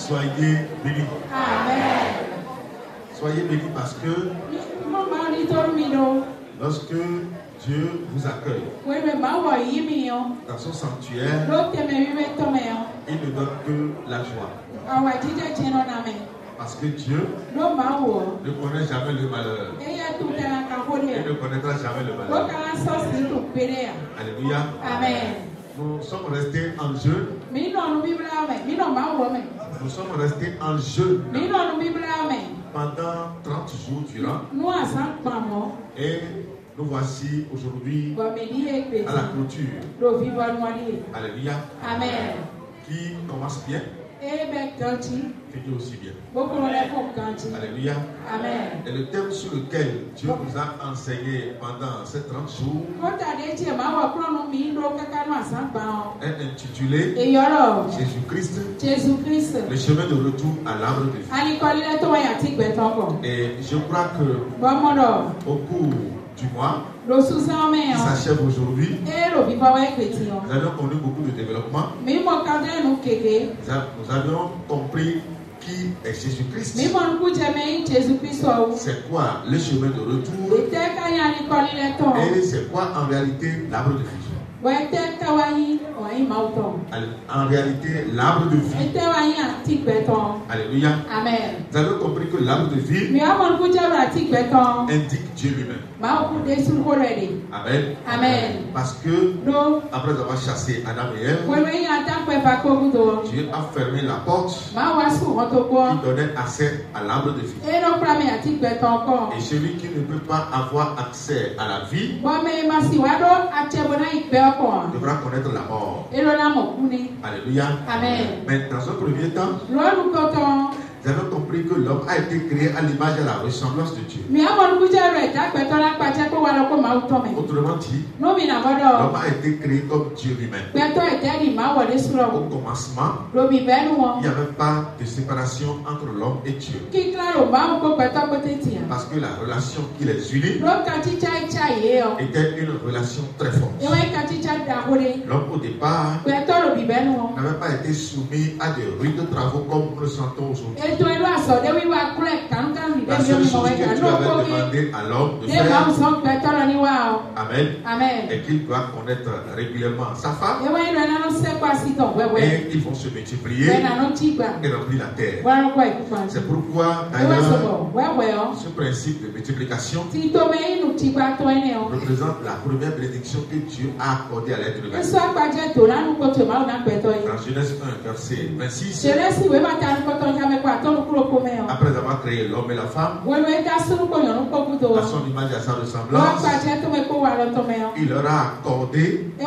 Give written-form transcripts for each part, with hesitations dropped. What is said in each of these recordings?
Soyez bénis. Amen. Soyez bénis parce que lorsque Dieu vous accueille dans son sanctuaire, il ne donne que la joie. Parce que Dieu ne connaît jamais le malheur. Il ne connaîtra jamais le malheur. Alléluia. Amen. Nous sommes restés en jeûne. Nous sommes restés en jeûne pendant 30 jours durant. Et nous voici aujourd'hui à la clôture. Alléluia. Amen. Qui commence bien, finit aussi bien. Alléluia. Amen. Et le thème sur lequel Dieu nous a enseigné pendant ces 30 jours est intitulé Jésus-Christ, le chemin de retour à l'arbre de vie. Et je crois que au cours du mois qui s'achève aujourd'hui, nous avons connu beaucoup de développement. Nous avions compris qui est Jésus-Christ. C'est quoi le chemin de retour? Et c'est quoi en réalité l'arbre de vie? En réalité, l'arbre de vie. Alléluia. Amen. Vous avez compris que l'arbre de vie indique Dieu lui-même. Amen. Amen. Parce que après avoir chassé Adam et Ève, Dieu a fermé la porte qui donnait accès à l'arbre de vie. Et celui qui ne peut pas avoir accès à la vie devra connaître la mort. Alléluia. Amen. Mais dans un premier temps, vous avez compris que l'homme a été créé à l'image et à la ressemblance de Dieu. Autrement dit, l'homme a été créé comme Dieu lui-même. Au commencement, il n'y avait pas de séparation entre l'homme et Dieu. Parce que la relation qui les unit était une relation très forte. L'homme au départ n'avait pas été soumis à de rudes travaux comme nous le sentons aujourd'hui. La seule chose que Dieu avait demandé à l'homme de faire, Amen, est qu'il doit connaître régulièrement sa femme. Et ils vont se multiplier et remplir la terre. C'est pourquoi d'ailleurs ce principe de multiplication représente la première bénédiction que Dieu a accordée à l'être humain. Dans Genèse 1, verset 26, après avoir créé l'homme et la femme, à son image et à sa ressemblance, il leur a accordé de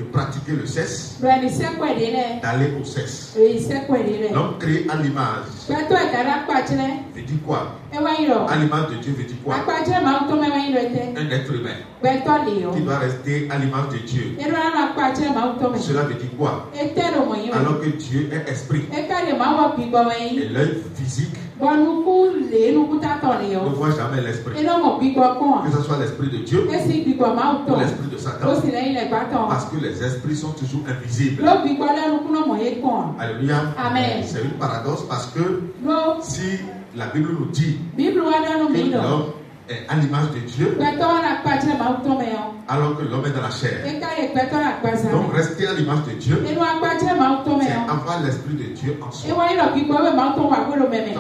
pratiquer le sexe, d'aller au sexe. L'homme créé à l'image veut dire quoi? À l'image de Dieu veut dire quoi? Un être humain qui doit rester à l'image de Dieu. Cela veut dire quoi? Alors que Dieu est esprit et l'œil physique ne voit jamais l'esprit, que ce soit l'esprit de Dieu ou l'esprit de Satan, parce que les esprits sont toujours invisibles. Alléluia. C'est une paradoxe parce que si la Bible nous dit que l'homme est à l'image de Dieu, alors que l'homme est dans la chair, donc rester à l'image de Dieu, c'est avoir l'esprit de Dieu en soi. Ça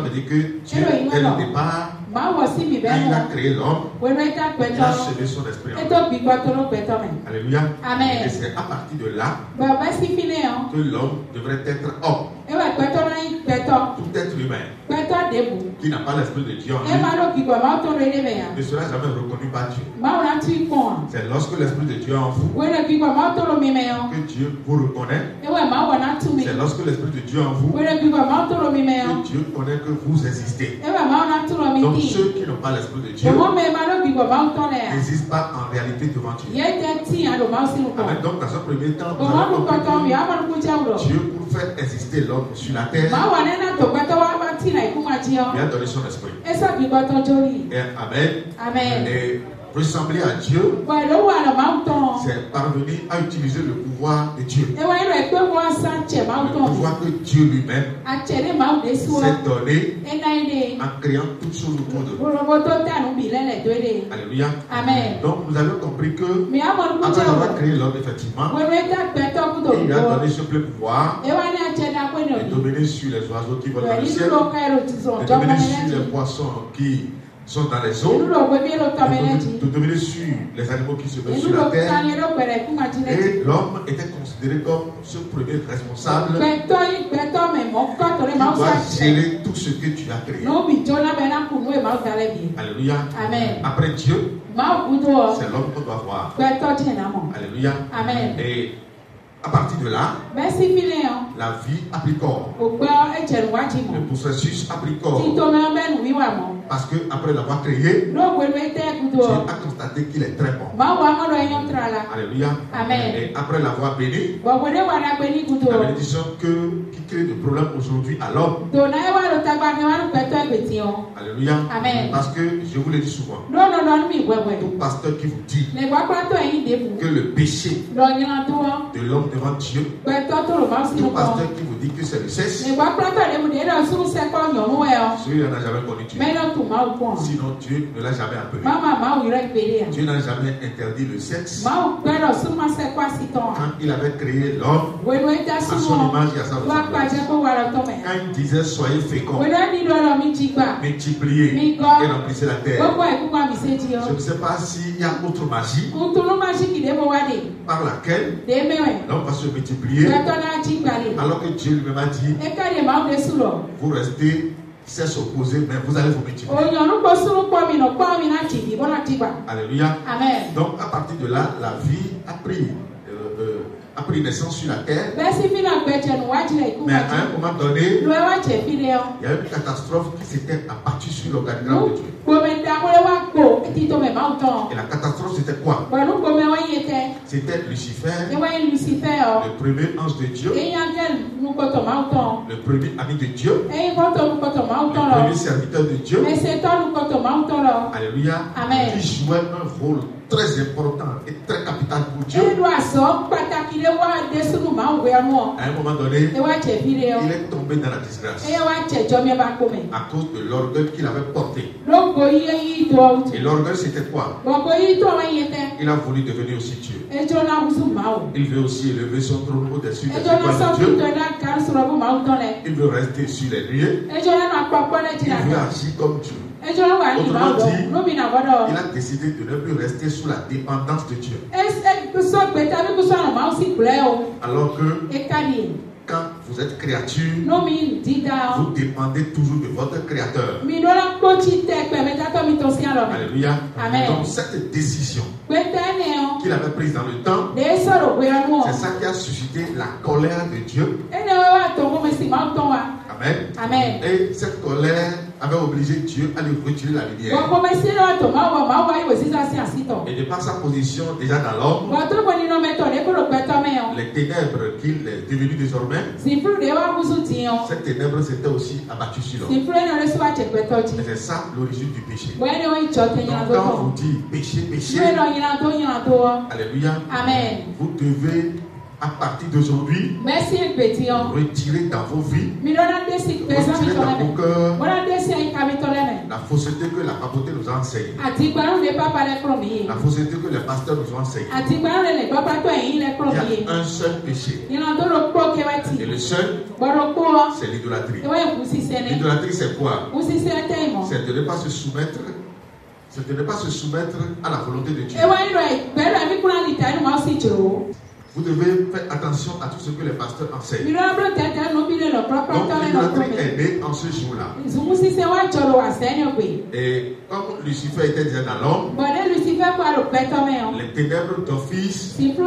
veut dire que Dieu, dès le départ, quand il a créé l'homme, il a semé son esprit en lui. Alléluia. Et c'est à partir de là que l'homme devrait être homme. Tout être humain qui n'a pas l'esprit de Dieu en lui ne sera jamais reconnu par Dieu. C'est lorsque l'esprit de Dieu est en vous que Dieu vous reconnaît. C'est lorsque l'esprit de Dieu est en vous que Dieu connaît que vous existez. Donc ceux qui n'ont pas l'esprit de Dieu n'existent pas en réalité devant Dieu. Amen. Donc dans un premier temps, nous avons compris Dieu pour faire exister l'homme sur la terre, il a donné son esprit. Et Amen. Amen. Et ressembler à Dieu, c'est parvenir à utiliser le pouvoir de Dieu. Le pouvoir que Dieu lui-même s'est donné en créant toutes choses autour de nous. Alléluia. Amen. Donc nous avons compris que après avoir créé l'homme, effectivement, il lui a donné ce plein pouvoir de dominer sur les oiseaux qui volent dans le ciel, de dominer sur les poissons qui sont dans les eaux, de dominer sur les animaux qui se mettent sur la terre. Et l'homme était considéré comme ce premier responsable qui doit gérer tout ce que tu as créé. Alléluia. Amen. Après Dieu, c'est l'homme qu'on doit voir. Alléluia. Amen. Et à partir de là, la vie a pris corps. Le processus a pris corps. Parce que après l'avoir créé, Dieu a constaté qu'il est très bon. Alléluia. Amen. Et après l'avoir béni, la bénédiction qui crée des problèmes aujourd'hui à l'homme. Alléluia. Amen. Parce que je vous le dis souvent, tout pasteur qui vous dit que le péché de l'homme devant Dieu, tout pasteur qui vous dit que c'est le sexe, celui-là n'a jamais connu Dieu. Sinon Dieu ne l'a jamais appelé. Dieu n'a jamais interdit le sexe. Quand il avait créé l'homme à son image et à sa ressemblance, quand il disait soyez féconds, multipliez et remplissez la terre, je ne sais pas s'il y a autre magie par laquelle l'homme va se multiplier, alors que Dieu lui-même a dit vous restez sexe opposé, mais vous allez vous multiplier. Alléluia. Amen. Donc à partir de là, la vie a pris naissance sur la terre. Mais à un moment donné, il y a eu une catastrophe qui s'était abattue sur l'organigramme de Dieu. Et la catastrophe c'était quoi? C'était Lucifer, le premier ange de Dieu, le premier ami de Dieu, le premier serviteur de Dieu. Alléluia. Amen. Qui jouait un rôle très important et très capital pour Dieu. À un moment donné, il est tombé dans la disgrâce à cause de l'orgueil qu'il avait porté. Et l'orgueil c'était quoi? Il a voulu devenir aussi Dieu. Il veut aussi élever son trône au-dessus des étoiles de Dieu. Il veut rester sur les nuées. Il veut agir comme Dieu. Autrement dit, il a décidé de ne plus rester sous la dépendance de Dieu. Alors que quand vous êtes créature, vous dépendez toujours de votre créateur. Alléluia. Amen. Donc cette décision qu'il avait prise dans le temps, c'est ça qui a suscité la colère de Dieu. Amen. Amen. Et cette colère avait obligé Dieu à lui retirer la lumière. Et de par sa position déjà dans l'homme, les ténèbres qu'il est devenu désormais, cette ténèbre s'était aussi abattue sur l'homme. Et c'est ça l'origine du péché. Donc quand on vous dit péché, péché, alléluia, amen, vous devez à partir d'aujourd'hui retirer dans vos vies, retirer dans vos cœurs la fausseté que la papauté nous a enseignée, la fausseté que les pasteurs nous ont enseignée. Il y a un seul péché, et le seul, c'est l'idolâtrie. L'idolâtrie c'est quoi? C'est de ne pas se soumettre, à la volonté de Dieu. Vous devez faire attention à tout ce que les pasteurs enseignent. Donc l'idolâtrie est née en ce jour-là. Et comme Lucifer était déjà dans l'homme, les ténèbres d'office ont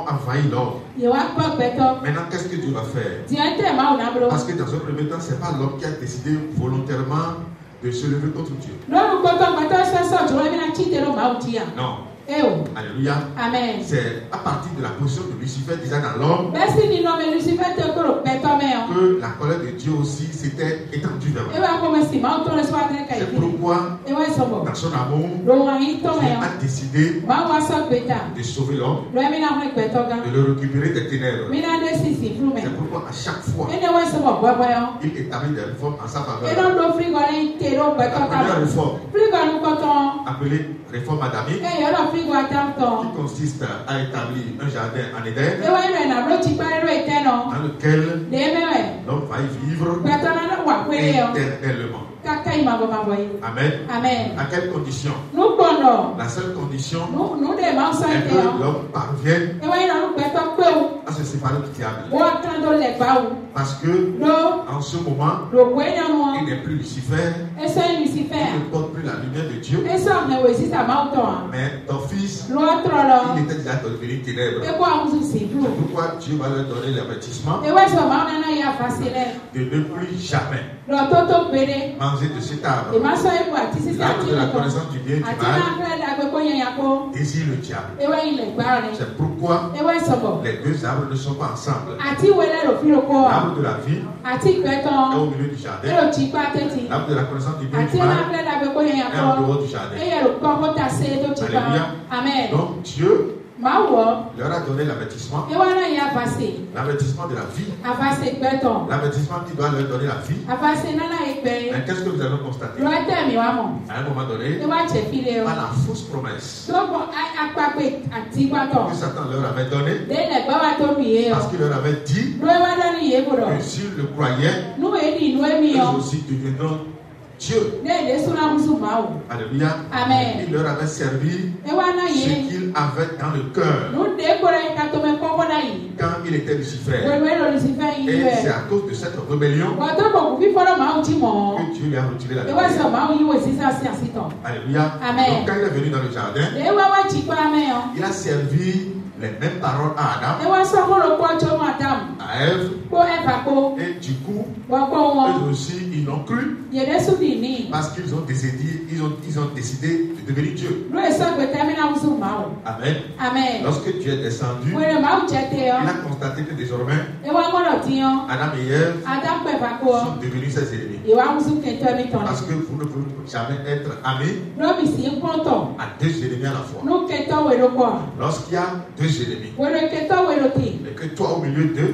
envahi l'homme. Maintenant, qu'est-ce que Dieu va faire? Parce que dans un premier temps, ce n'est pas l'homme qui a décidé volontairement de se lever contre Dieu. Non. Alléluia. Amen. C'est à partir de la position de Lucifer déjà dans l'homme que la colère de Dieu aussi s'était étendue vers lui. C'est pourquoi dans son amour, Dieu a décidé de sauver l'homme, de le récupérer des ténèbres. C'est pourquoi à chaque fois il établit des réformes en sa faveur. La première réforme, appelée réforme adamique, qui consiste à établir un jardin en Éden dans lequel l'homme va y vivre éternellement. Amen. Amen. À quelle condition? La seule condition est que l'homme parvienne à se séparer du diable. Parce que en ce moment, il n'est plus Lucifer, il ne porte plus la lumière de Dieu, mais ton fils, il était déjà devenu ténèbres. C'est pourquoi Dieu va leur donner l'avertissement de ne plus jamais manger de cet arbre. L'arbre de la connaissance du bien et du mal désire le diable. C'est pourquoi les deux arbres ne sont pas ensemble. L'arbre de la vie est au milieu du jardin. L'arbre de la connaissance du bien et du mal est en dehors du jardin. Alléluia. Donc Dieu leur a donné l'avertissement. L'avertissement de la vie. L'avertissement qui doit leur donner la vie. Mais qu'est-ce que nous allons constater? À un moment donné, par la fausse promesse que Satan leur avait donnée, parce qu'il leur avait dit que s'ils le croyaient, eux aussi deviendront Dieu. Alléluia. Amen. Il leur avait servi ce qu'il avait dans le cœur quand il était Lucifer. Et c'est à cause de cette rébellion que Dieu lui a retiré la lumière. Alléluia. Amen. Donc quand il est venu dans le jardin, il a servi les mêmes paroles à Adam, à Ève, et du coup, eux aussi, ils l'ont cru parce qu'ils ont décidé de devenir Dieu. Amen. Lorsque Dieu est descendu, il a constaté que désormais, Adam et Ève sont devenus ses ennemis. Parce que vous ne pouvez jamais être amis à deux ennemis à la fois. Lorsqu'il y a deux ennemis, et que toi au milieu d'eux,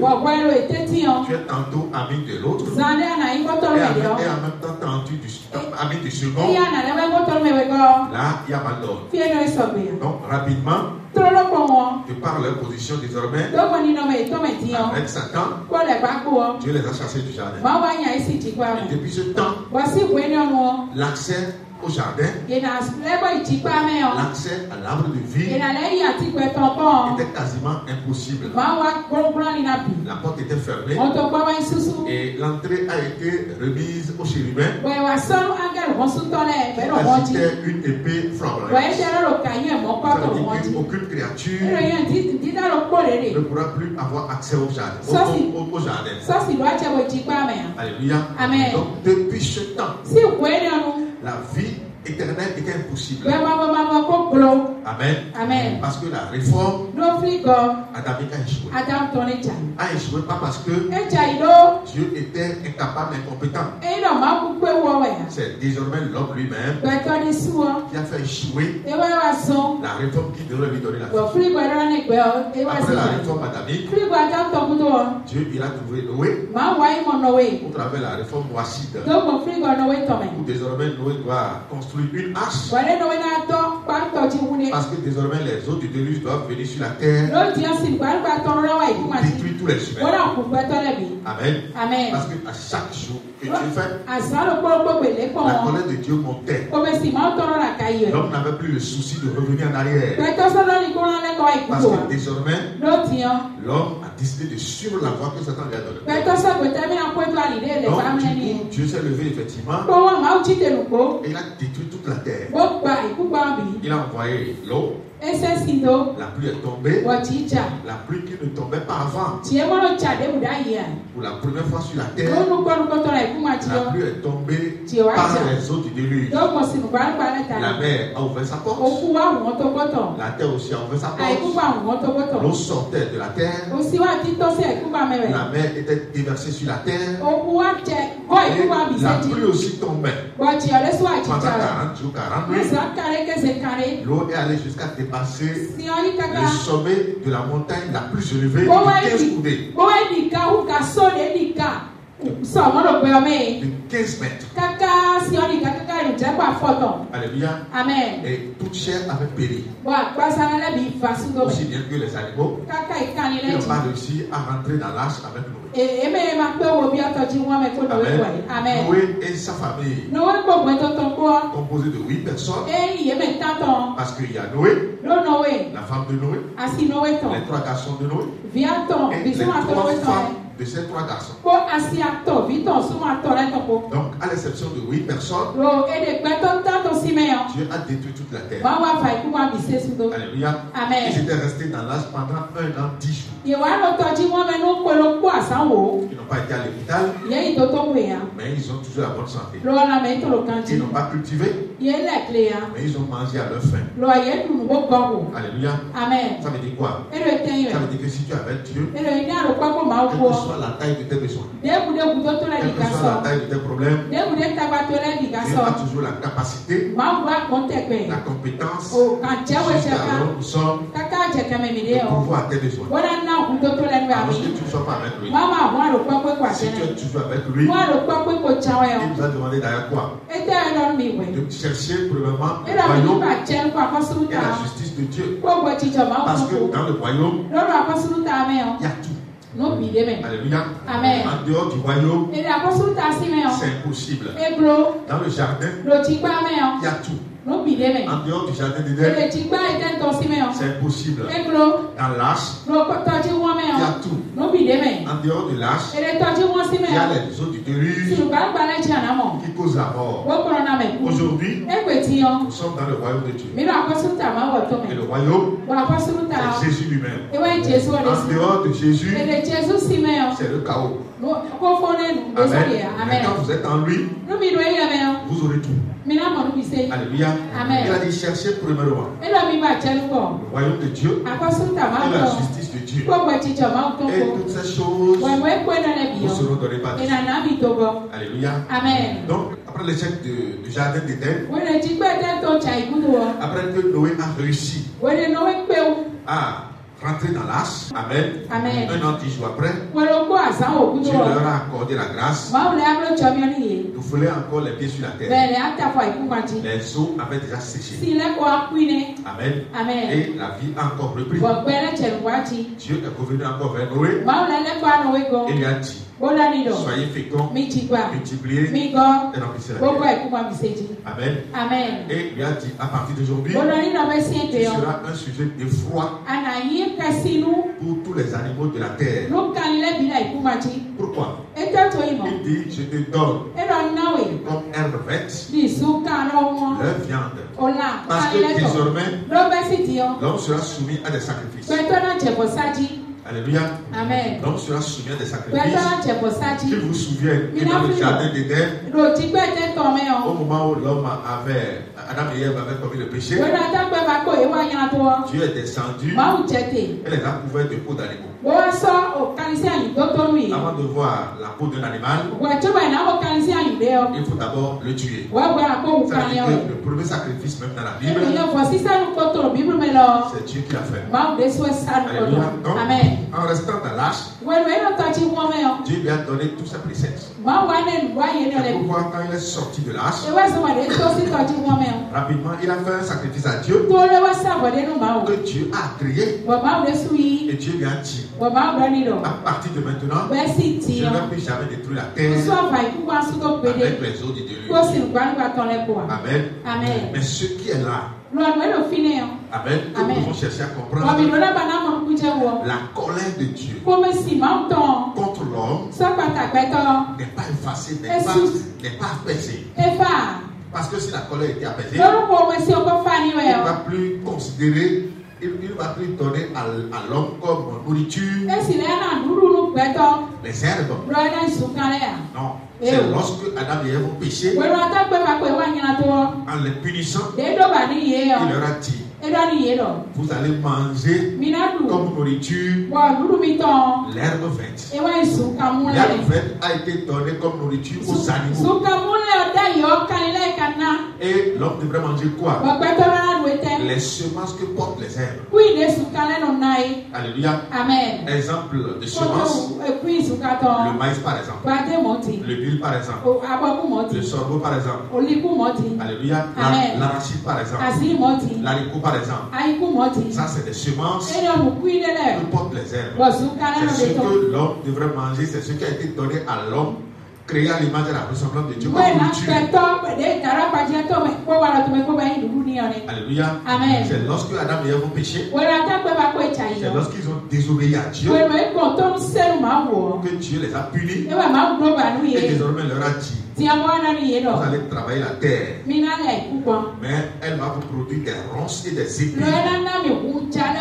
tu es tantôt ami de l'autre et en même temps ami du second, là il y a mal d'ordre. Donc rapidement, de par leur position désormais avec Satan, Dieu les a chassés du jardin. Et depuis ce temps, l'accès au jardin, l'accès à l'arbre de vie était quasiment impossible. La porte était fermée et l'entrée a été remise au chérubin qui agitait une épée flamboyante. Ça veut dire qu'aucune créature ne pourra plus avoir accès au jardin. Alléluia. Donc depuis ce temps, la vie éternelle était impossible. Amen. Parce que la réforme adamique a échoué. A échoué pas parce que Dieu était incapable, incompétent. C'est désormais l'homme lui-même qui a fait échouer la réforme qui devrait lui donner la vie. Après la réforme adamique, Dieu il a trouvé Noé au travers de la réforme noacide. Où désormais Noé doit construire une arche parce que désormais les eaux du déluge doivent venir sur la terre pour détruire tous les humains. Amen. Parce que à chaque jour que Dieu fait, la colère de Dieu montait. L'homme n'avait plus le souci de revenir en arrière parce que désormais l'homme a décidé de suivre la voie que Satan lui a donnée. Donc du coup Dieu s'est levé effectivement et il a détruit toute la terre. Il a envoyé l'eau. La pluie est tombée. La pluie qui ne tombait pas avant. Pour la première fois sur la terre, la pluie est tombée par les eaux du déluge. La mer a ouvert sa porte. La terre aussi a ouvert sa porte. L'eau sortait de la terre. La mer était déversée sur la terre. Et la pluie aussi tombait. Pendant 40 jours, 40 nuits, l'eau est allée jusqu'à dépasser le sommet de la montagne la plus élevée de 15 coudées. De 15 mètres. Alléluia. Amen. Et toute chair avait péri. Aussi bien que les animaux qui n'ont pas réussi à rentrer dans l'arche avec nous. Amen. Noé et sa famille, composée de 8 personnes, parce qu'il y a Noé, la femme de Noé, les 3 garçons de Noé, et les 3 femmes de ces 3 garçons. Donc, à l'exception de 8 personnes, Dieu a détruit toute la terre. Alléluia. Amen. Ils étaient restés dans l'âge pendant 1 an, 10 jours. Ils n'ont pas été à l'hôpital, mais ils ont toujours la bonne santé. Ils n'ont pas cultivé, mais ils ont mangé à leur faim. Alléluia. Amen. Ça veut dire quoi? Ça veut dire que si tu avais Dieu, quelle que soit la taille de tes besoins, quelle que soit la taille de tes problèmes, Dieu a toujours la capacité, la compétence, jusqu'à là où nous sommes, de pouvoir tes besoins. Lorsque tu ne sois pas avec lui, si tu es toujours avec lui, il nous a demandé d'ailleurs quoi? De chercher premièrement le royaume et la justice de Dieu. Parce que dans le royaume, il y a tout. Alléluia. Amen. En dehors du royaume, c'est impossible. Dans le jardin, il y a tout. En dehors du jardin d'Éden, c'est impossible. Dans l'arche, il y a tout. En dehors de l'arche, il y a les eaux du déluge qui causent la mort. Aujourd'hui, nous sommes dans le royaume de Dieu. Et le royaume, c'est Jésus lui-même. En dehors de Jésus, c'est le chaos. Amen. Mais quand vous êtes en lui, vous aurez tout. Alléluia. Amen. Il a dit chercher premièrement le royaume de Dieu et la justice de Dieu. Et toutes ces choses vous seront données par Dieu. Alléluia. Amen. Donc, après l'échec du jardin d'Éden, après que Noé a réussi à rentrer dans l'arche, amen. Amen. 1 an, 10 jours après, Dieu leur a accordé la grâce. Nous voulons encore les pieds sur la terre. Les eaux avaient déjà séché. Amen. Amen. Et la vie a encore repris. Dieu est revenu encore vers Noé. Et lui a dit, soyez féconds, multipliez et remplissez la terre. Amen. Amen. Et lui a dit, à partir d'aujourd'hui, tu seras un sujet d'effroi pour tous les animaux de la terre. Pourquoi? Il dit, je te donne comme herbe verte leur viande. Parce que désormais, l'homme sera soumis à des sacrifices. Alléluia. Amen. L'homme sera soumis à des sacrifices. Qu'il vous souvienne que dans le jardin d'Éden, au moment où l'homme avait, Adam et Ève avaient commis le péché, Dieu est descendu et les a couverts de peau d'animaux. Avant de voir la peau d'un animal, il faut d'abord le tuer. Ça veut dire que le premier sacrifice même dans la Bible, c'est Dieu qui l'a fait. Alléluia. Donc, en restant dans l'arche, Dieu lui a donné tous ses préceptes. Et pour voir quand il est sorti de l'arche, rapidement il a fait un sacrifice à Dieu que Dieu a créé. Et Dieu lui a dit, à partir de maintenant, je ne vais plus jamais détruire la terre avec les eaux du déluge. Amen. Amen. Mais ce qui est là, amen, que nous devons chercher à comprendre, la colère de Dieu contre l'homme n'est pas effacée, n'est pas apaisée. Parce que si la colère était apaisée, il ne va plus considérer, il ne va plus donner à l'homme comme nourriture les herbes. Non. C'est lorsque Adam et Ève ont péché, en les punissant, il leur a dit: vous allez manger comme nourriture l'herbe verte. L'herbe verte a été donnée comme nourriture aux animaux. Et l'homme devrait manger quoi? Les semences que portent les herbes. Alléluia. Amen. Exemple de semences: le maïs par exemple, le mil par exemple, le sorgho par exemple. Alléluia. L'arachide par exemple, l'haricot par exemple. Ça, c'est des semences que portent les herbes. C'est ce que l'homme devrait manger, c'est ce qui a été donné à l'homme, créé à l'image et la ressemblance de Dieu. Alléluia. Amen. C'est lorsque Adam et Ève ont péché, c'est lorsqu'ils ont désobéi à Dieu, que Dieu les a punis et désormais leur a dit: vous allez travailler la terre, mais elle va vous produire des ronces et des épines.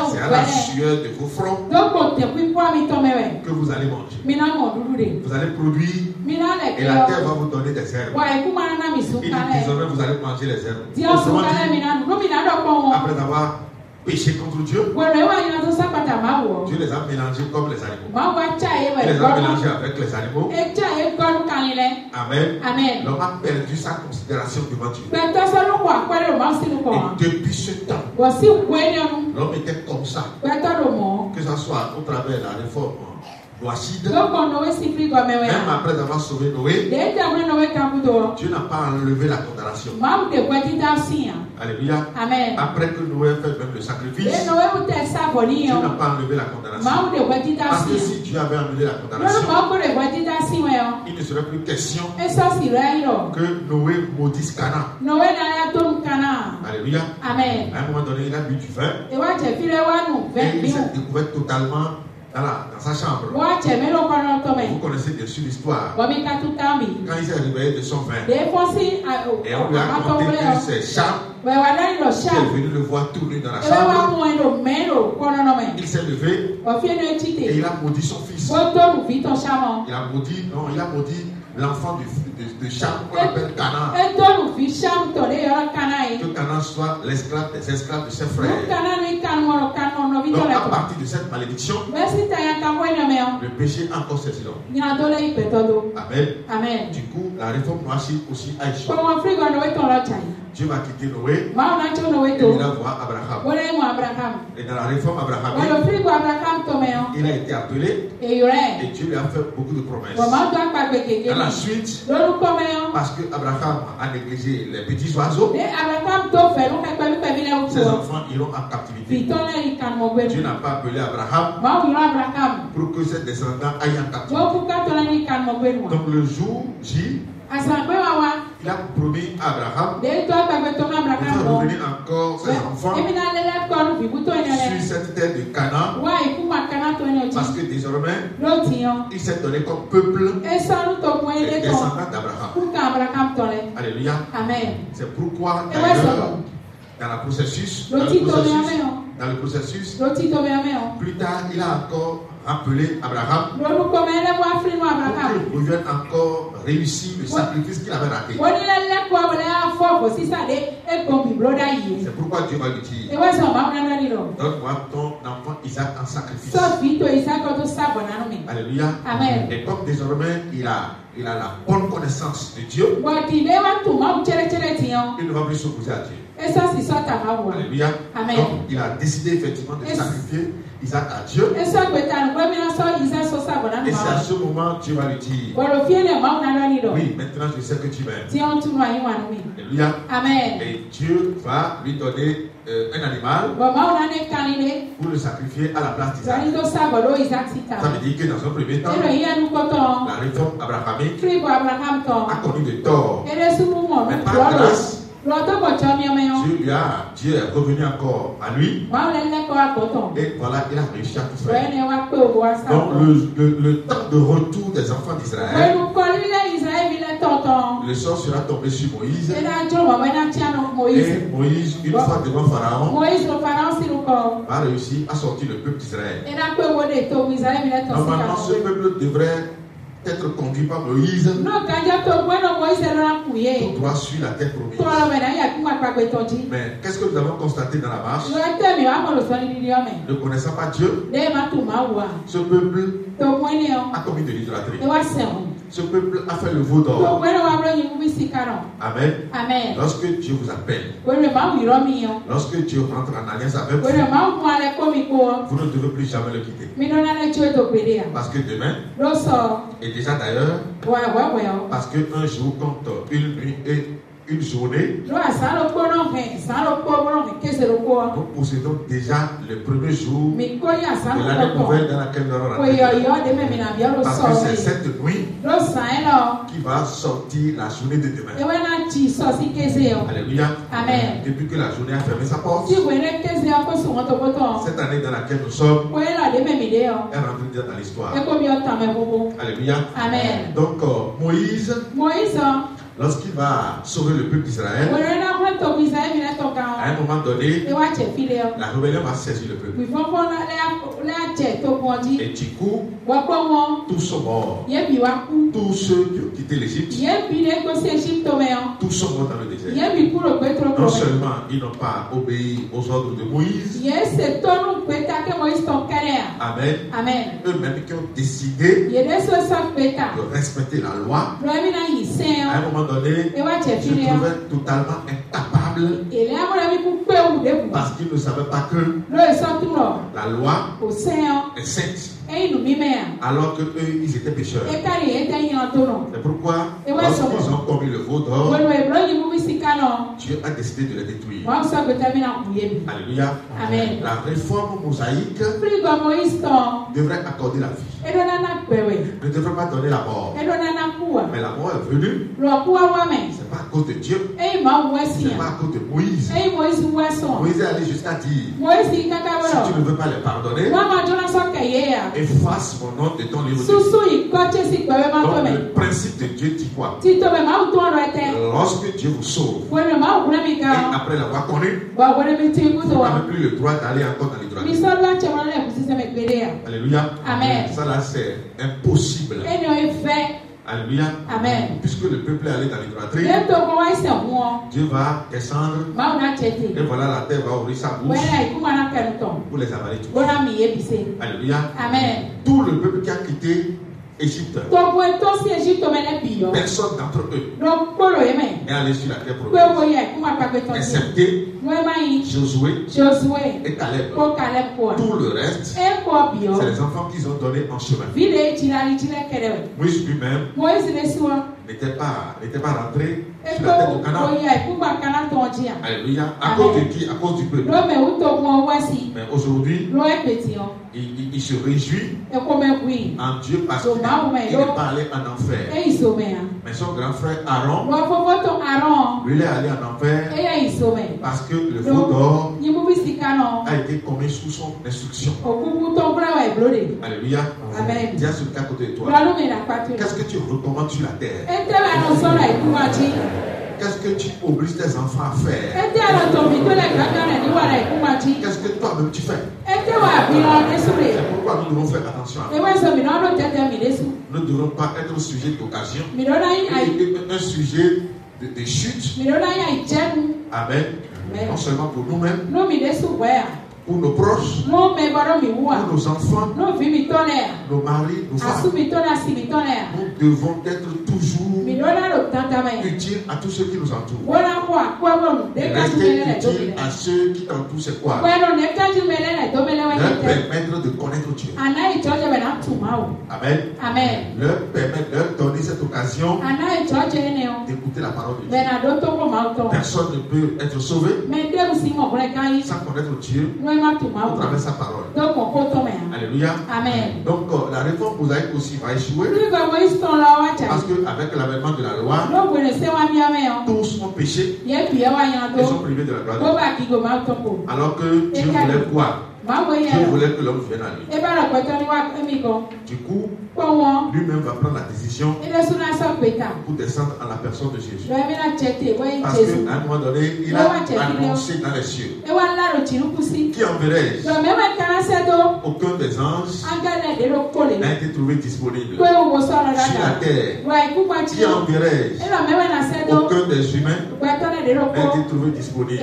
C'est à la sueur de vos fronts que vous allez manger. Vous allez produire et la terre va vous donner des herbes. Et désormais vous allez manger les herbes. Autrement dit, après avoir péché contre Dieu, Dieu les a mélangés comme les animaux. Il les a mélangés avec les animaux. Amen. Amen. L'homme a perdu sa considération devant Dieu. Et depuis ce temps, l'homme était comme ça. Que ce soit au travers de la réforme noacide, même après avoir sauvé Noé, Dieu n'a pas enlevé la condamnation. Alléluia. Amen. Après que Noé fait même le sacrifice, Dieu n'a pas enlevé la condamnation. Parce que si Dieu avait enlevé la condamnation, il ne serait plus question que Noé maudisse Canaan. Alléluia. Amen. À un moment donné, il a bu du vin et il s'est découvert totalement dans sa chambre. Vous connaissez bien sûr l'histoire. Quand il s'est réveillé de son vin et on lui a raconté que c'est Cham qui est venu le voir tourner dans la chambre, il s'est levé et il a maudit son fils. Il a maudit l'enfant de Cham qu'on appelle Canaan. Que Canaan soit l'esclave des esclaves de ses frères. Donc à partir de cette malédiction, le péché a encore cessé l'homme. Amen. Amen. Du coup, la réforme noacide aussi a échoué. Dieu va quitter Noé et il va voir Abraham. Et dans la réforme abrahamique, il a été appelé et Dieu lui a fait beaucoup de promesses. À la suite, parce que Abraham a négligé les petits oiseaux, ses enfants iront en captivité. Dieu n'a pas appelé Abraham pour que ses descendants aillent en captivité. Donc le jour J, il a promis à Abraham de faire revenir encore ses enfants sur cette terre de Canaan, parce que désormais il s'est donné comme peuple les descendants d'Abraham. Alléluia. Amen. C'est pourquoi d'ailleurs dans le processus, plus tard il a encore appelé Abraham pour qu'il revienne encore réussir le sacrifice qu'il avait raté. C'est pourquoi Dieu va lui dire: donne-moi ton enfant Isaac en sacrifice. Alléluia. Amen. Et comme désormais il a la bonne connaissance de Dieu, il ne va plus s'opposer à Dieu. Alléluia. Amen. Donc il a décidé effectivement de sacrifier Isaac à Dieu. Et c'est à ce moment Dieu va lui dire: oui, maintenant je sais que tu m'aimes. Alléluia. Amen. Et Dieu va lui donner un animal pour le sacrifier à la place d'Isaac. Ça veut dire que dans un premier temps, la réforme abrahamique a connu des torts. Mais par grâce, Dieu est revenu encore à lui. Et voilà, il a réussi à tout faire. Donc le temps de retour des enfants d'Israël le sort sera tombé sur Moïse. Et Moïse, une fois devant Pharaon, a réussi à sortir le peuple d'Israël. Normalement, ce peuple devrait être conduit par Moïse. Tout droit suivre la terre promise. Mais qu'est-ce que nous avons constaté dans la marche? Ne connaissant pas Dieu, ce peuple a commis de l'idolâtrie. Ce peuple a fait le veau d'or. Amen. Amen. Lorsque Dieu vous appelle, lorsque Dieu rentre en alliance avec vous, vous ne devez plus jamais le quitter. Parce que demain, et déjà d'ailleurs, parce qu'un jour compte une nuit et une journée, nous possédons déjà le premier jour de l'année nouvelle dans laquelle nous allons rentrer. Parce que c'est cette nuit qui va sortir la journée de demain. Alléluia. Amen. Depuis que la journée a fermé sa porte, cette année dans laquelle nous sommes est rentrée dans l'histoire. Alléluia. Amen. Donc Moïse, lorsqu'il va sauver le peuple d'Israël, à un moment donné, la rébellion va saisir le peuple. Et du coup, tous sont morts. Tous ceux qui ont quitté l'Égypte, tous sont morts dans le désert. Non seulement ils n'ont pas obéi aux ordres de Moïse, Amen. Eux-mêmes qui ont décidé de respecter la loi, à un moment donné, se trouvaient totalement incapables parce qu'ils ne savaient pas que la loi est sainte, alors que eux ils étaient pécheurs. C'est pourquoi lorsqu'ils ont commis le veau d'or, Dieu a décidé de les détruire. Alléluia. Amen. La réforme mosaïque devrait accorder la vie, ne devrait pas donner la mort. Mais la mort est venue, c'est pas à cause de Dieu, c'est pas à cause de Moïse. Moïse est allé jusqu'à dire, si tu ne veux pas les pardonner, efface mon nom de ton livre de vie. Donc le principe de Dieu dit quoi? Lorsque Dieu vous sauve, et après l'avoir connu, vous n'avez plus le droit d'aller encore dans l'idolâtrie. Alléluia. Amen. Ça là c'est impossible. Alléluia. Amen. Puisque le peuple est allé dans l'idolâtrie, Dieu va descendre et voilà la terre va ouvrir sa bouche pour les avaler tous. Alléluia. Amen. Tout le peuple qui a quitté Égypte, personne d'entre eux est allé sur la terre promise, excepté Josué et Caleb. Tout le reste, c'est les enfants qu'ils ont donnés en chemin. Moïse lui-même n'était pas rentré sur la terre de Canaan. Alléluia. À cause de qui? À cause du peuple. Mais aujourd'hui, il se réjouit en Dieu parce qu'il n'est pas allé en enfer. Mais son grand frère Aaron, lui il est allé en enfer parce que le veau d'or a été commis sous son instruction. Alléluia. Amen. Dis à celui qui est à côté de toi, qu'est-ce que tu recommandes sur la terre? Qu'est-ce que tu obliges tes enfants à faire? Qu'est-ce que toi-même tu fais? C'est pourquoi nous devons faire attention à nous. Nous ne devons pas être sujet d'occasion, un sujet de chute. Amen. Non seulement pour nous-mêmes, pour nos proches, pour nos enfants, nos maris, nos femmes. Nous devons être toujours utiles à tous ceux qui nous entourent. Rester utiles à ceux qui t'entourent, c'est quoi? Leur permettre de connaître Dieu. Amen. Leur permettre, leur donner cette occasion d'écouter la parole de Dieu. Personne ne peut être sauvé sans connaître Dieu à travers sa parole. Alléluia. Amen. Donc la réforme mosaïque aussi va échouer parce qu'avec l'avènement de la loi, tous ont péché et sont privés de la gloire de Dieu. Alors que Dieu voulait quoi? Dieu voulait que l'homme vienne à lui. Du coup, lui-même va prendre la décision pour descendre en la personne de Jésus. Parce qu'à un moment donné, il a annoncé dans les cieux. Qui enverrai-je? Aucun des anges n'a été trouvé disponible. Sur la terre, qui enverrai-je? Aucun des humains n'a été trouvé disponible.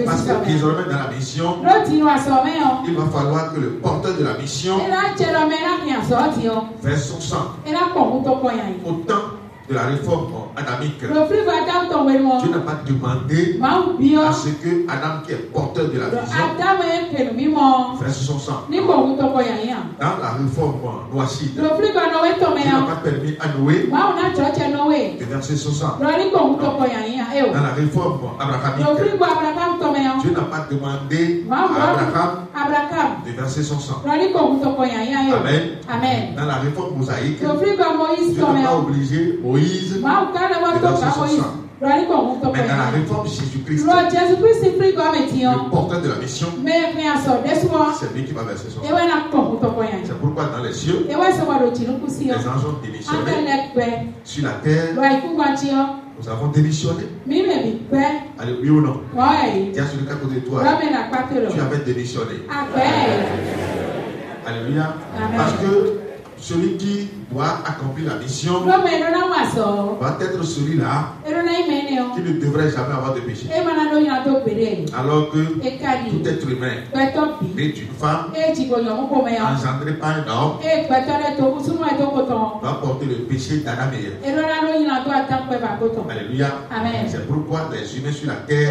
Parce que désormais dans la mission, il va falloir que le porteur de la mission verse son sang. Au temps de la réforme adamique, Dieu n'a pas demandé à ce que Adam, qui est porteur de la vision, verse son sang. Dans la réforme noacide, Dieu n'a pas permis à Noé de verser son sang. Dans la réforme abrahamique, Dieu n'a pas demandé à Abraham de verser son sang. Amen. Dans la réforme mosaïque, Dieu n'a pas obligé Moïse de verser son sang. Mais dans la réforme de Jésus-Christ, le porteur de la mission, c'est lui qui va verser son sang. C'est pourquoi dans les cieux, les anges ont démissionné. Sur la terre, nous avons démissionné. Allez, oui ou non? Dis à celui qui est à côté de toi, tu avais démissionné. Alléluia. Parce que celui qui doit accomplir la mission doit être celui-là qui ne devrait jamais avoir de péché. Alors que tout être humain né d'une femme, engendré par un homme, doit porter le péché d'Adam et Ève. Alléluia. C'est pourquoi les humains sur la terre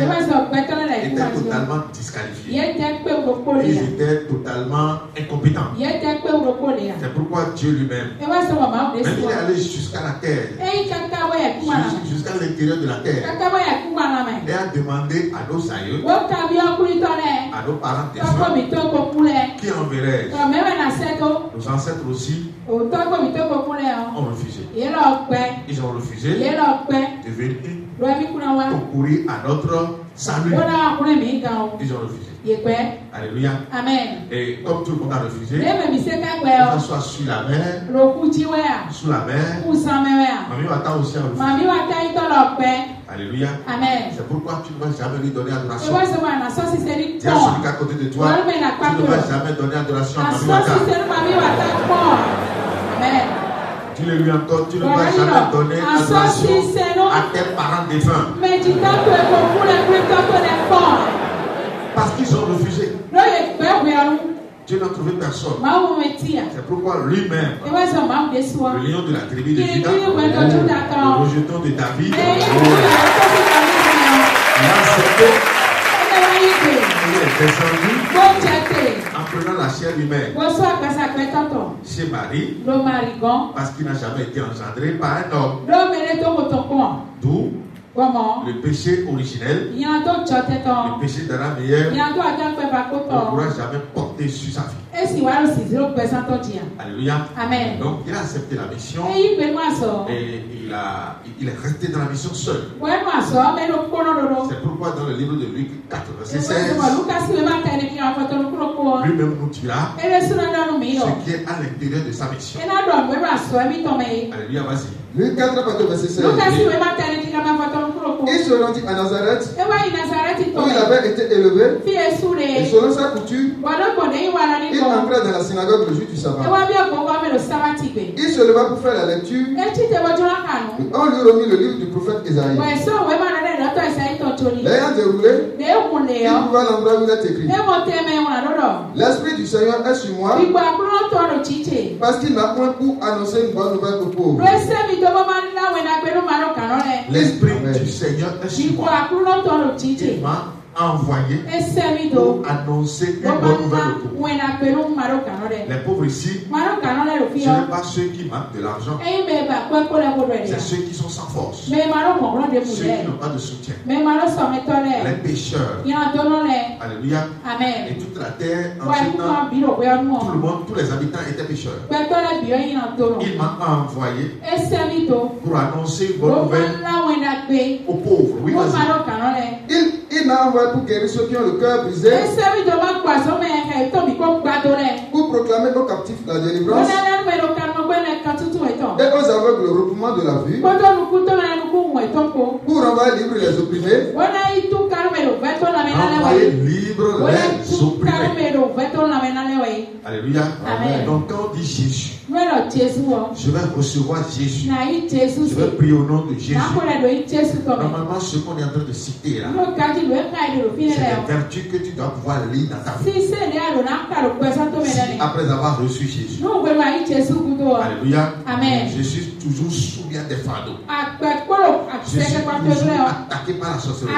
étaient totalement disqualifiés. Ils étaient totalement incompétents. C'est pourquoi Dieu lui-même, même il est allé jusqu'à la terre, jusqu'à l'intérieur de la terre, et a demandé à nos aïeux, à nos parents défunts, qui enverrai-je? Nos ancêtres aussi ont refusé. Ils ont refusé de venir concourir à notre salut. Ils ont refusé. Alléluia. Amen. Et comme tout le monde a refusé, que ce soit sur la mer, sous la mer, Mamie Wata aussi a refusé. Alléluia. Amen. C'est pourquoi tu ne vas jamais lui donner adoration. Dis à celui qui est à côté de toi, tu ne vas jamais donner adoration à Mamie Wata. Amen. Dis-le-lui encore, tu ne vas jamais donner adoration à tes parents défunts. Parce qu'ils ont refusé. Dieu n'a trouvé personne. C'est pourquoi lui-même, le lion de la tribu de Juda, le rejeton de David, il a accepté. Il est descendu en prenant la chair humaine chez Marie, parce qu'il n'a jamais été engendré par un homme. D'où le péché originel, le péché d'Adam et Ève, ne pourra jamais porter sur sa vie. Alléluia. Amen. Donc il a accepté la mission et il est resté dans la mission seul. C'est pourquoi dans le livre de Luc 4, verset 16, lui-même nous dira ce qui est à l'intérieur de sa mission. Alléluia, vas-y. Luc 4, verset 16. Il se rendit à Nazareth, où il avait été élevé, et selon sa coutume, il entra dans la synagogue le jour du sabbat. Il se leva pour faire la lecture, et on lui remit le livre du prophète Isaïe. L'ayant déroulé, il trouva l'endroit où il est écrit: l'Esprit du Seigneur est sur moi, parce qu'il m'a point pour annoncer une bonne nouvelle aux pauvres. L'Esprit du Seigneur est sur moi. Il m'a envoyé pour annoncer une bonne nouvelle aux pauvres. Les pauvres ici, ce n'est pas ceux qui manquent de l'argent, c'est ceux qui sont sans force, ceux qui n'ont pas de soutien, les pécheurs. Alléluia. Et toute la terre, en ce temps, tout le monde, tous les habitants étaient pécheurs. Il m'a envoyé pour annoncer une bonne nouvelle aux pauvres. Oui, vas-y. Il il m'a envoyé pour guérir ceux qui ont le cœur brisé, pour proclamer aux captifs la délivrance et aux aveugles le recouvrement de la vue, pour renvoyer libre les opprimés, envoyer libre les opprimés. Alléluia. Amen. Donc quand on dit Jésus, je vais recevoir Jésus, je vais prier au nom de Jésus. Normalement, ce qu'on est en train de citer là, c'est les vertus que tu dois pouvoir lire dans ta vie. Après avoir reçu Jésus. Alléluia. Amen. Je suis toujours soumis des fardeaux. Je suis toujours attaqué par la sorcellerie.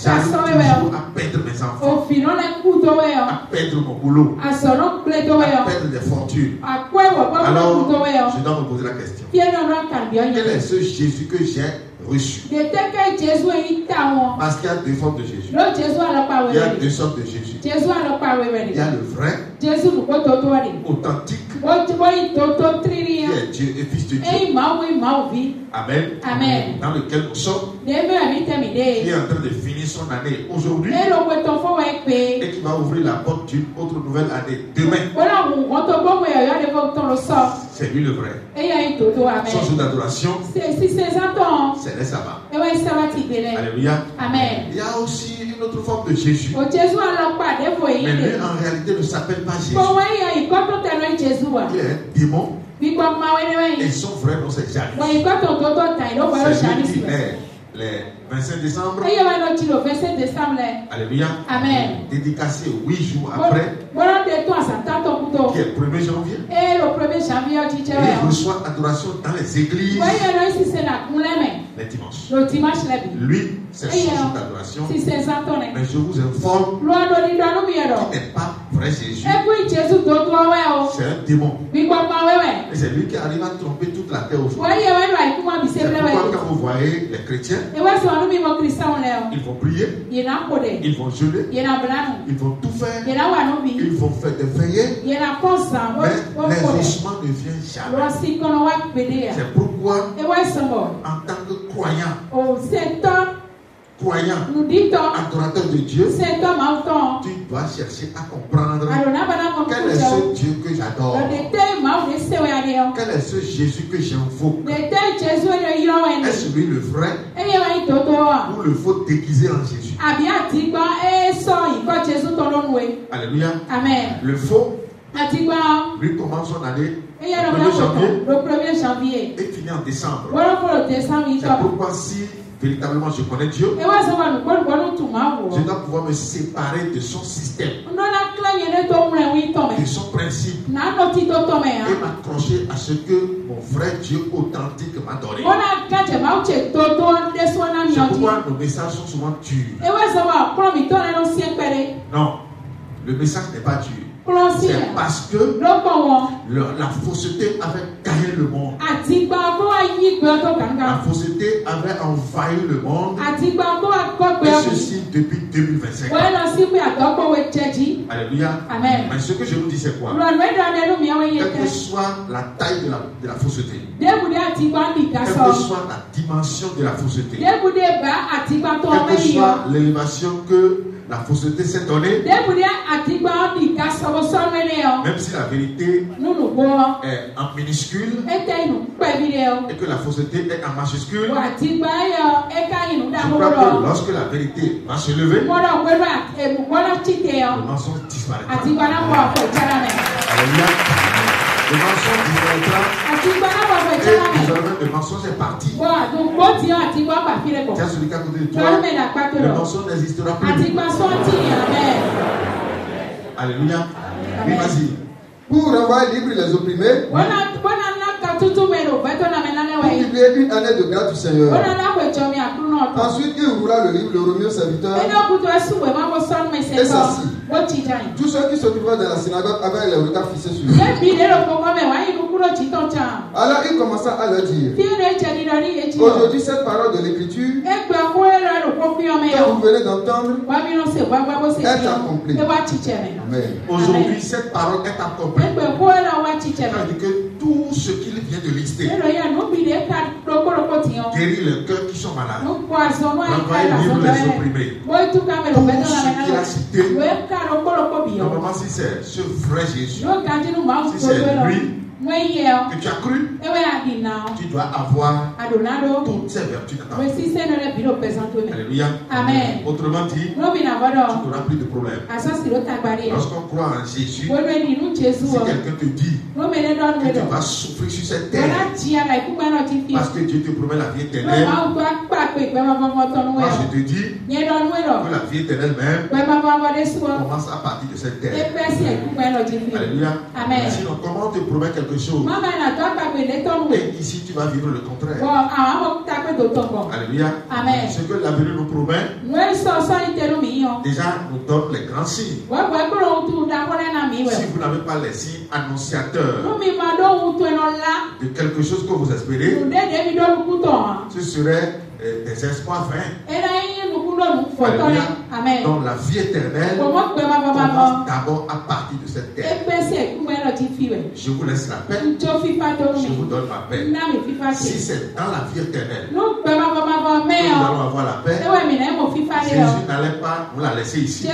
J'arrive toujours à perdre mes enfants, à perdre mon boulot, à perdre des fortunes. Alors, je dois me poser la question. Quel est ce Jésus que j'ai reçu? Parce qu'il y a deux formes de Jésus. Il y a deux sortes de Jésus. Il y a le vrai, authentique, qui est Dieu et Fils de Dieu. Amen. Amen. Dans lequel nous sommes, qui est en train de finir son année aujourd'hui et qui va ouvrir la porte d'une autre nouvelle année demain. C'est lui le vrai. Son jour d'adoration, c'est le sabbat. Alléluia. Amen. Il y a aussi une autre forme de Jésus. Mais lui, en réalité, ne s'appelle pas Jésus. Il est un démon. Et son vrai nom, c'est Jacques. C'est lui qui est les 25 décembre. Alléluia. Amen. Dédicacé 8 jours après, qui est le 1er janvier. Et il reçoit adoration dans les églises les dimanches. Lui, c'est son jour d'adoration. Mais je vous informe qu'il n'est pas vrai Jésus. C'est un démon. Et c'est lui qui arrive à tromper toute la terre aujourd'hui. C'est pourquoi quand vous voyez les chrétiens, ils vont prier, ils vont jeûner, ils vont tout faire, ils vont faire des veillées, mais les ossements ne viennent jamais. C'est pourquoi, en tant que croyant, adorateur de Dieu, tu dois chercher à comprendre quel est ce Dieu que j'adore, quel est ce Jésus que j'invoque. Est-ce lui le vrai ou le faux déguisé en Jésus? Alléluia. Amen. Le faux, lui commence son année le 1er janvier et finit en décembre. C'est pourquoi si véritablement je connais Dieu, je dois pouvoir me séparer de son système, de son principe, et m'accrocher à ce que mon vrai Dieu authentique m'a donné. C'est pourquoi nos messages sont souvent durs. Non, le message n'est pas dur. C'est parce que la fausseté avait gagné le monde. La fausseté avait envahi le monde. Et ceci depuis 2025. Alléluia. Amen. Mais ce que je vous dis, c'est quoi? Quelle que soit la taille de la fausseté, quelle que soit la dimension de la fausseté, quelle que soit l'élévation que la fausseté s'est donnée, même si la vérité est en minuscule et que la fausseté est en majuscule, je crois que lorsque la vérité va se lever, le mensonge disparaîtra. Alléluia. Le mensonge disparaîtra et désormais le mensonge est parti. Tiens celui qui a côté de toi, le mensonge n'existera plus. Alléluia. Oui, vas-y. Pour renvoyer libre les opprimés, pour publier une année de grâce du Seigneur. Ensuite, il ouvrira le livre, le remis au serviteur et s'assit. Tous ceux qui se trouvaient dans la synagogue avaient les regards fixés sur lui. Alors il commença à leur dire: aujourd'hui, cette parole de l'Écriture que vous venez d'entendre est accomplie. Amen. Aujourd'hui, cette parole est accomplie. C'est-à-dire que tout tout ce qu'il vient de lister. Guérir les cœurs qui sont malades. Envoyer vivre les opprimés. Tout ce qu'il a cité. Normalement, si c'est ce vrai Jésus, si c'est lui que tu as cru, tu dois avoir toutes ces vertus dans ta vie. Alléluia. Amen. Autrement dit, tu n'auras plus de problème. Lorsqu'on croit en Jésus, si quelqu'un te dit que tu vas souffrir sur cette terre parce que Dieu te promet la vie éternelle, moi je te dis que la vie éternelle même commence à partir de cette terre. Alléluia. Amen. Sinon, comment on te promet quelque chose et ici tu vas vivre le contraire. Alléluia. Amen. Ce que l'avenir nous promet déjà nous donne les grands signes. Si vous n'avez pas les signes annonciateurs de quelque chose que vous espérez, ce serait des espoirs vains. Alléluia. Amen. Donc la vie éternelle commence d'abord à partir de cette terre. Je vous laisse la paix. Je vous donne ma paix. Si c'est dans la vie éternelle que nous allons avoir la paix, Jésus n'allait pas nous la laisser ici.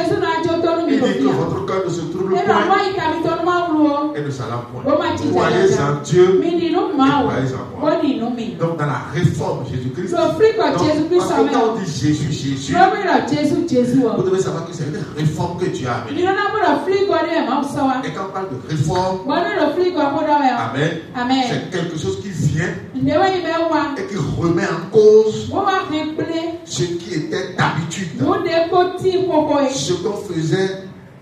Il dit que votre cœur ne se trouble point et ne s'alarme point. Croyez en Dieu et croyez en moi. Donc dans la réforme Jésus-Christ, parce que quand on dit Jésus, Jésus, vous devez savoir que c'est une réforme que Dieu a amenée. Et quand on parle de réforme, Amen, c'est quelque chose qui vient et qui remet en cause ce qui était d'habitude, ce qu'on faisait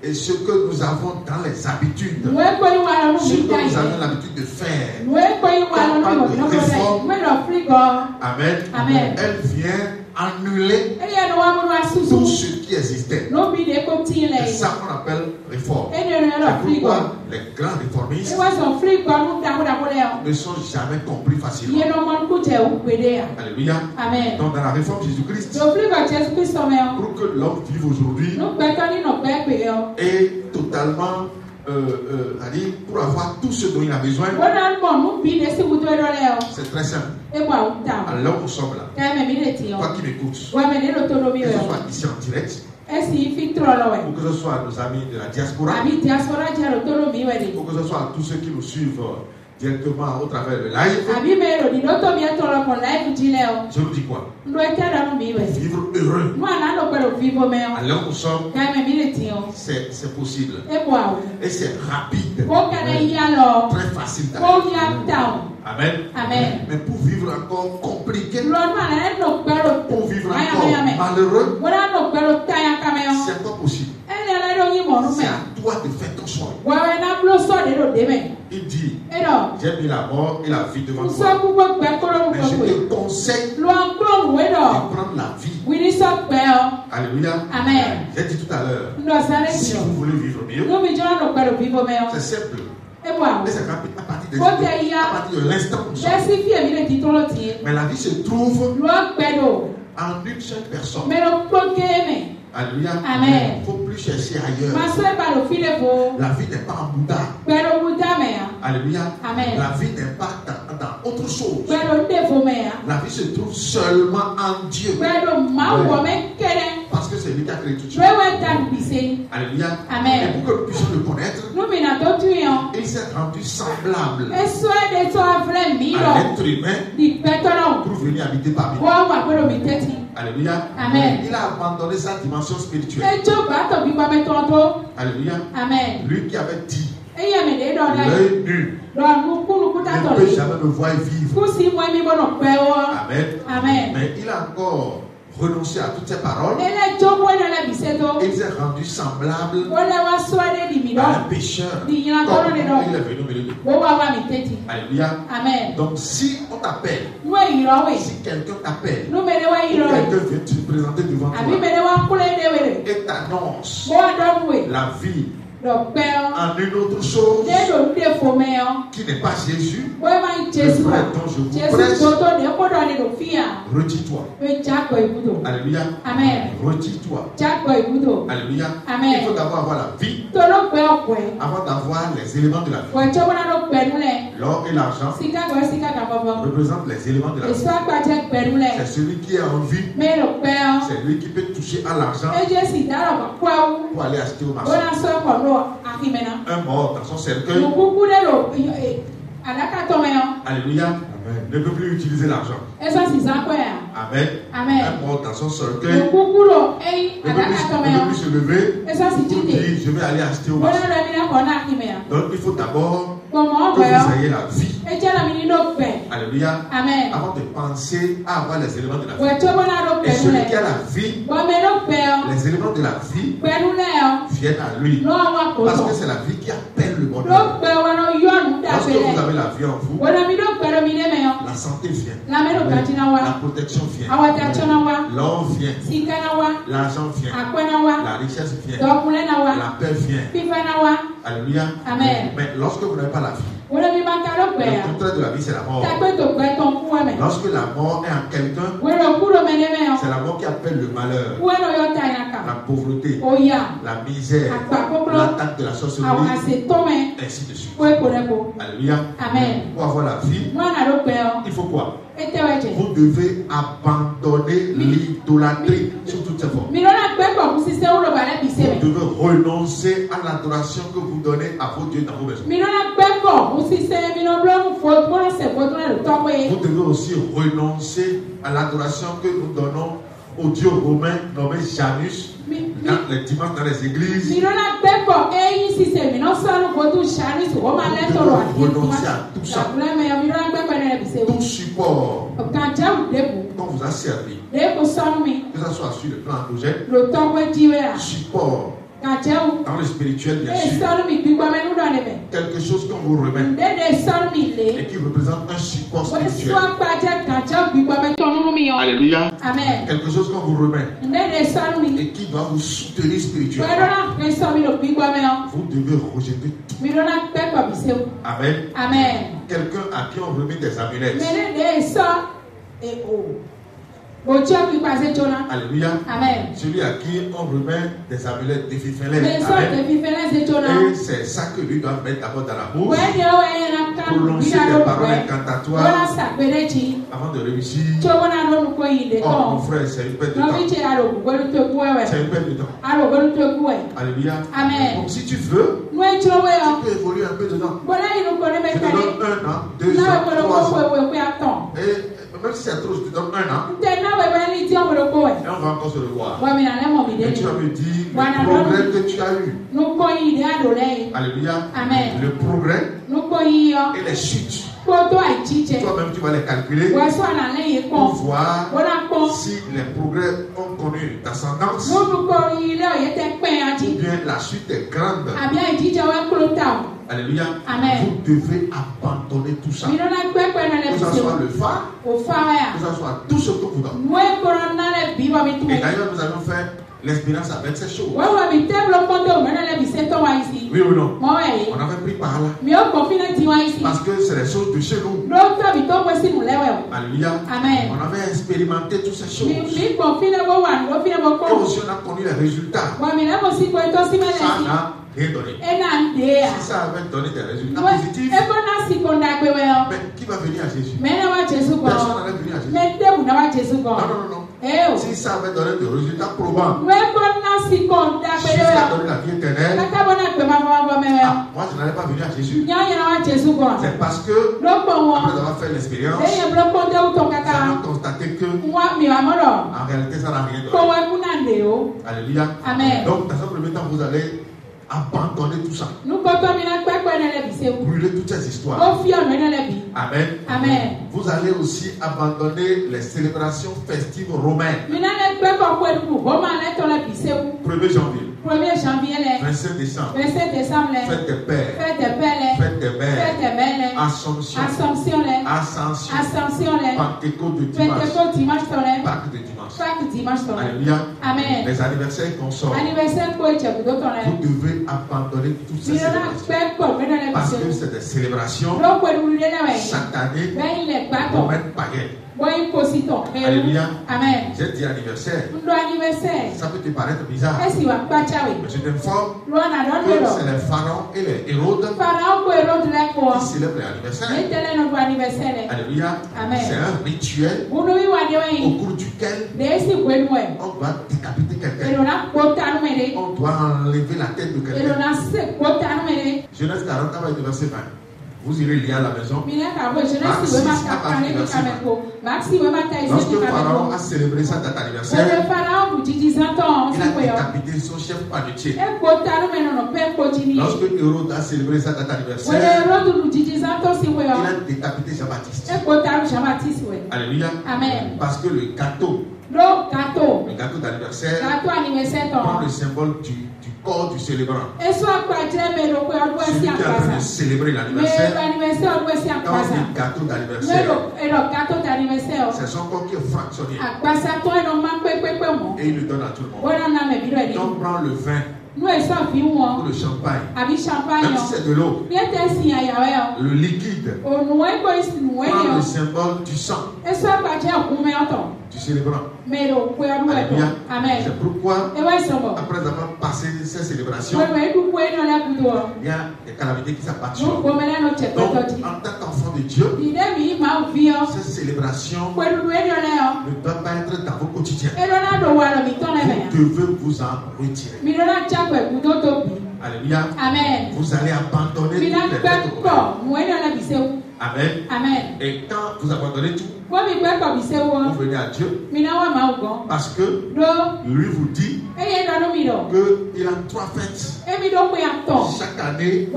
et ce que nous avons dans les habitudes, ce que nous avons l'habitude de faire. Quand on parle de réforme, Amen, elle vient annuler tout ce qui existait. C'est ça qu'on appelle réforme. C'est pourquoi les grands réformistes ne sont jamais compris facilement. Alléluia. Amen. Donc dans la réforme Jésus-Christ, pour que l'homme vive aujourd'hui est totalement pour avoir tout ce dont il a besoin, c'est très simple. Alors nous sommes là. Toi qui m'écoutes, que ce soit ici en direct, ou que ce soit nos amis de la diaspora, ou que ce soit tous ceux qui nous suivent directement au travers de live, je vous dis quoi? Vivre heureux. Alors nous sommes, c'est possible. Et c'est rapide. Très facile d'aller. Amen. Amen. Mais pour vivre encore compliqué, pour vivre encore malheureux, c'est pas possible. C'est à toi de faire ton choix. Il dit, j'ai mis la mort et la vie devant toi. Mais je te conseille de prendre la vie. Alléluia. Amen. J'ai dit tout à l'heure, si vous voulez vivre mieux, c'est simple. Mais c'est rapide à partir de l'instant où nous sommes. Mais la vie se trouve en une seule personne. Alléluia. Amen. Il ne faut plus chercher ailleurs. La vie n'est pas en Bouddha. Alléluia. Amen. La vie n'est pas dans autre chose. La vie se trouve seulement en Dieu. Parce que c'est lui qui a créé tout ça. Alléluia. Amen. Et pour que nous puissions le connaître, il s'est rendu semblable à l'être humain pour venir habiter parmi nous. Alléluia. Amen. Il a abandonné sa dimension spirituelle. Alléluia. Amen. Lui qui avait dit, l'œil nu ne peut jamais me voir vivre. Amen. Amen. Mais il a encore renoncé à toutes ces paroles. Il s'est rendu semblable à un pécheur comme il est venu me le dire. Alléluia. Amen. Donc si on t'appelle, si quelqu'un t'appelle, quelqu'un vient te présenter devant toi et t'annonce la vie en une autre chose qui n'est pas Jésus, le vrai dont je vous prêche, retire-toi. Alléluia. Amen. Retire-toi. Alléluia. Amen. Il faut d'abord avoir la vie avant d'avoir les éléments de la vie. L'or et l'argent représentent les éléments de la vie. C'est celui qui est en vie. C'est lui qui peut toucher à l'argent pour aller acheter au marché. Un mort dans son cercueil, alléluia, ne peut plus utiliser l'argent. Amen. Un mort dans son cercueil ne peut plus se lever pour dire je vais aller acheter au marché. Donc il faut d'abord que vous ayez la vie. Alléluia. Avant de penser à avoir les éléments de la vie. Et celui qui a la vie, les éléments de la vie viennent à lui. Parce que c'est la vie qui appelle le bonheur. Lorsque vous avez la vie en vous, la santé vient. La protection vient. L'or vient. L'argent vient. La richesse vient. La paix vient. Alléluia. Mais lorsque vous n'avez pas la vie, le contraire de la vie, c'est la mort. Lorsque la mort est en quelqu'un, c'est la mort qui appelle le malheur, la pauvreté, la misère, l'attaque de la sorcellerie, ainsi de suite. Alléluia. Pour avoir la vie, il faut quoi? Vous devez abandonner l'idolâtrie sous toutes ses formes. Vous devez renoncer à l'adoration que vous donnez à vos dieux dans vos maisons. Vous devez aussi renoncer à l'adoration que nous donnons au dieu romain nommé Janus dans les dimanches dans les églises. Vous devez renoncer à tout ça. Tout support qu'on vous a servi, que ce soit sur le plan endogène, support dans le spirituel, bien sûr, quelque chose qu'on vous remet et qui représente un support spirituel. Alléluia. Quelque chose qu'on vous remet et qui doit vous soutenir spirituellement. Vous devez rejeter tout. Amen. Quelqu'un à qui on remet des amulettes. Alléluia. Celui à qui on remet des amulettes, des fifelets. Et c'est ça que lui doit mettre d'abord dans la bouche. Prononcer des paroles incantatoires avant de réussir. Oh mon frère, c'est une perte de temps. C'est une perte de temps. Alléluia. Donc si tu veux, tu peux évoluer un peu dedans. Je te donne 1 an, 2 ans, 3 ans. Et même si c'est trop, je te donne 1 an. Et on va encore se revoir. Et tu vas me dire le progrès que tu as eu. Alléluia. Le progrès et les chutes. Toi-même, tu vas les calculer pour voir si les progrès ont connu d'ascendance ou bien la chute est grande. Alléluia. Vous devez abandonner tout ça. Que ce soit le phare, que ce soit tout ce que vous donnez. Et d'ailleurs, nous allons faire l'expérience avec ces choses. Oui ou non? On avait pris par là. Parce que c'est les choses de chez nous. Alléluia. On avait expérimenté toutes ces choses. Et aussi on a connu les résultats. Ça n'a rien donné. Si ça avait donné des résultats positifs, mais qui va venir à Jésus? Personne n'allait venir à Jésus. Non. Si ça avait donné des résultats probants, jusqu'à donner la vie éternelle, moi je n'allais pas venir à Jésus. C'est parce que, après avoir fait l'expérience, nous avons constaté que, en réalité, ça n'a rien donné. Alléluia. Donc, dans un premier temps, vous allez abandonner tout ça. Brûler toutes ces histoires. Amen. Vous allez aussi abandonner les célébrations festives romaines. 1er janvier. 1er janvier, 27 décembre, fête des pères, fête des mères, Assomption, Pentecôte de dimanche, Pâques de dimanche. Alléluia. Amen. Les anniversaires qu'on sort, vous devez abandonner toutes ces célébrations. Parce que c'est des célébrations satanées pour mettre païennes. Alléluia. Amen. J'ai dit anniversaire. Ça peut te paraître bizarre. Mais je t'informe que c'est les pharaons et les Hérodes qui célèbrent l'anniversaire. Alléluia. C'est un rituel au cours duquel on doit décapiter quelqu'un. On doit enlever la tête de quelqu'un. Genèse 40, verset 20. Vous irez lire à la maison. Lorsque Pharaon a célébré sa date anniversaire, il a décapité son chef panetier. Lorsque Hérode a célébré sa date anniversaire, il a décapité Jean-Baptiste. Alléluia. Parce que le gâteau d'anniversaire prend le symbole du corps du célébrant. Celui qui est en train de célébrer l'anniversaire, quand on dit gâteau d'anniversaire, c'est son corps qui est fractionné. Et il le donne à tout le monde. Donc on prend le vin ou le champagne, même si c'est de l'eau, le liquide prend le symbole du sang du célébrant. Alléluia. C'est pourquoi, après avoir passé ces célébrations, il y a des calamités qui s'abattent. Donc, en tant qu'enfant de Dieu, ces célébrations ne doivent pas être dans vos quotidiens. Vous devez vous en retirer. Alléluia. Amen. Vous allez abandonner toutes les fêtes. Amen. Amen. Et quand vous abandonnez tout, vous venez à Dieu. Parce que lui vous dit qu'il a 3 fêtes chaque année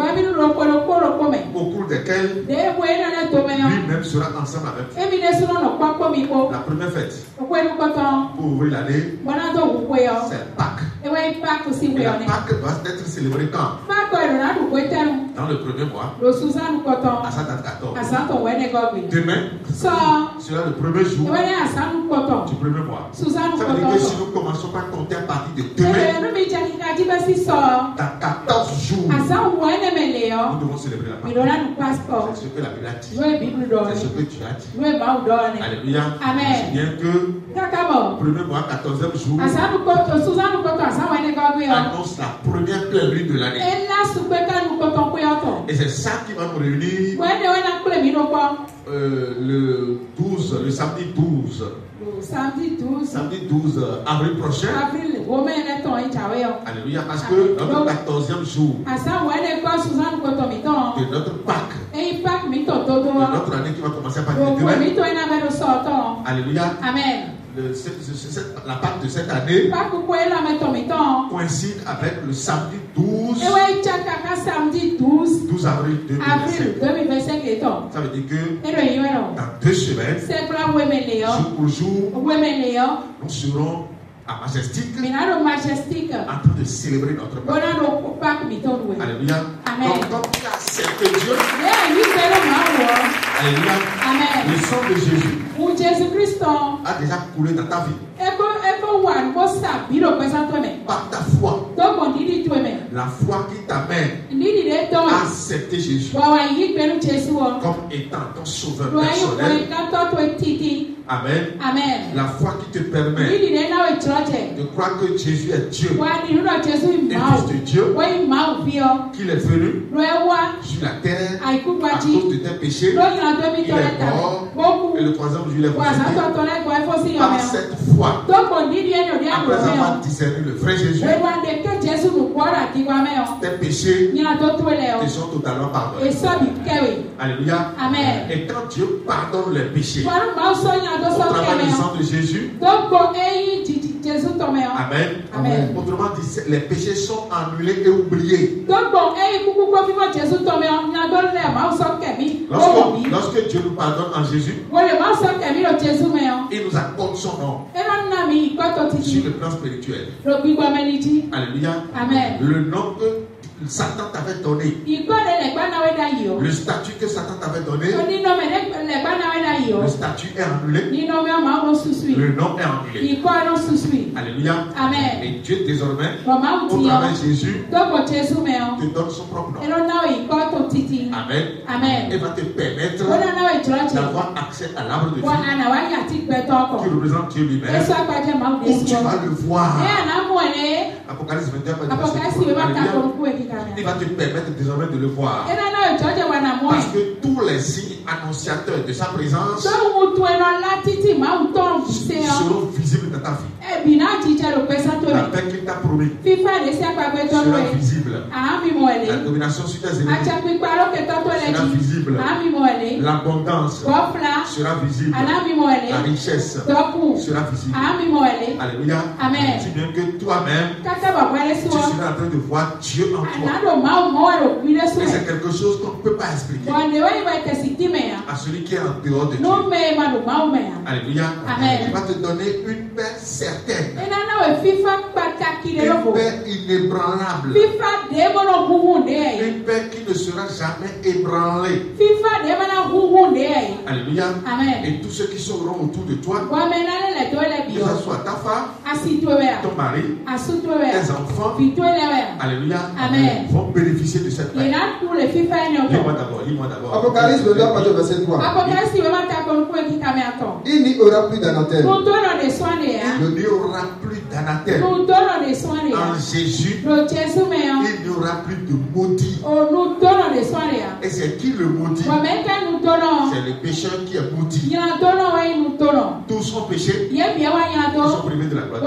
au cours desquelles lui-même sera ensemble avec vous. La première fête pour ouvrir l'année, c'est Pâques. Et la Pâques doit être célébrée quand? Dans le premier mois, à sa date 14. Demain sera le premier jour du premier mois. Ça veut dire que si nous commençons par compter à partir de demain, dans 14 jours, nous devons célébrer la Pâques. C'est ce que la Bible a dit. C'est ce que tu as dit. Alléluia. C'est bien que premier mois, 14e jour, annonce la première pleine lune de l'année. Et c'est ça qui va nous réunir le samedi 12. Samedi 12 avril prochain. Alléluia. Parce que notre 14e jour de notre Pâques, de notre année qui va commencer par demain. Alléluia. Amen. La Pâques de cette année coïncide avec le samedi 12 avril 2025. Ça veut dire que dans 2 semaines, jour pour jour, nous serons à Majestic en train de célébrer notre Pâques. Alléluia. Donc, comme tu as accepté Dieu, alléluia, le sang de Jésus a déjà coulé dans ta vie. Par ta foi, la foi qui t'amène à accepter Jésus comme étant ton sauveur personnel. Amen. La foi qui te permet de croire que Jésus est Dieu et Fils de Dieu, qu'il est venu sur la terre à cause de tes péchés. Il est mort et le 3e jour il est ressuscité. Par cette foi, après avoir discerné le vrai Jésus, tes péchés te sont totalement pardonnés. Alléluia. Et quand Dieu pardonne les péchés au travers du sang de Jésus, amen. Autrement dit, les péchés sont annulés et oubliés. Lorsque Dieu nous pardonne en Jésus, il nous accorde son nom. sur le plan spirituel. Alléluia. Amen. Le nom que Satan t'avait donné, le statut que Satan t'avait donné, le statut est annulé, le nom est annulé. Alléluia. Amen. Et Dieu désormais, au travers de Jésus, te donne son propre nom. Amen. Amen. Et va te permettre d'avoir accès à l'arbre de Dieu qui représente Dieu lui-même, où tu vas le voir. Apocalypse 21, il va te permettre désormais de le voir. Parce que tous les signes annonciateurs de sa présence seront visibles dans ta vie. La paix qu'il t'a promis sera visible. La domination sur tes ennemis sera visible. L'abondance sera visible. La richesse sera visible. Alléluia. Si bien que toi-même, tu seras en train de voir Dieu en toi. Et c'est quelque chose qu'on ne peut pas expliquer à celui qui est en dehors de Dieu. Alléluia. Il va te donner une paix certaine, une paix inébranlable, une paix qui ne sera jamais ébranlée. Alléluia. Et tous ceux qui seront autour de toi, que ce soit ta femme, ton mari, tes enfants, alléluia, vont bénéficier de cette paix. Lis-moi d'abord. Apocalypse 22, verset 3. Il n'y aura plus d'anathème. Il n'y aura plus d'anathème. En Jésus, il n'y aura plus de maudit. Et c'est qui le maudit? C'est le pécheur qui est maudit. Tous sont péchés, ils sont privés de la gloire.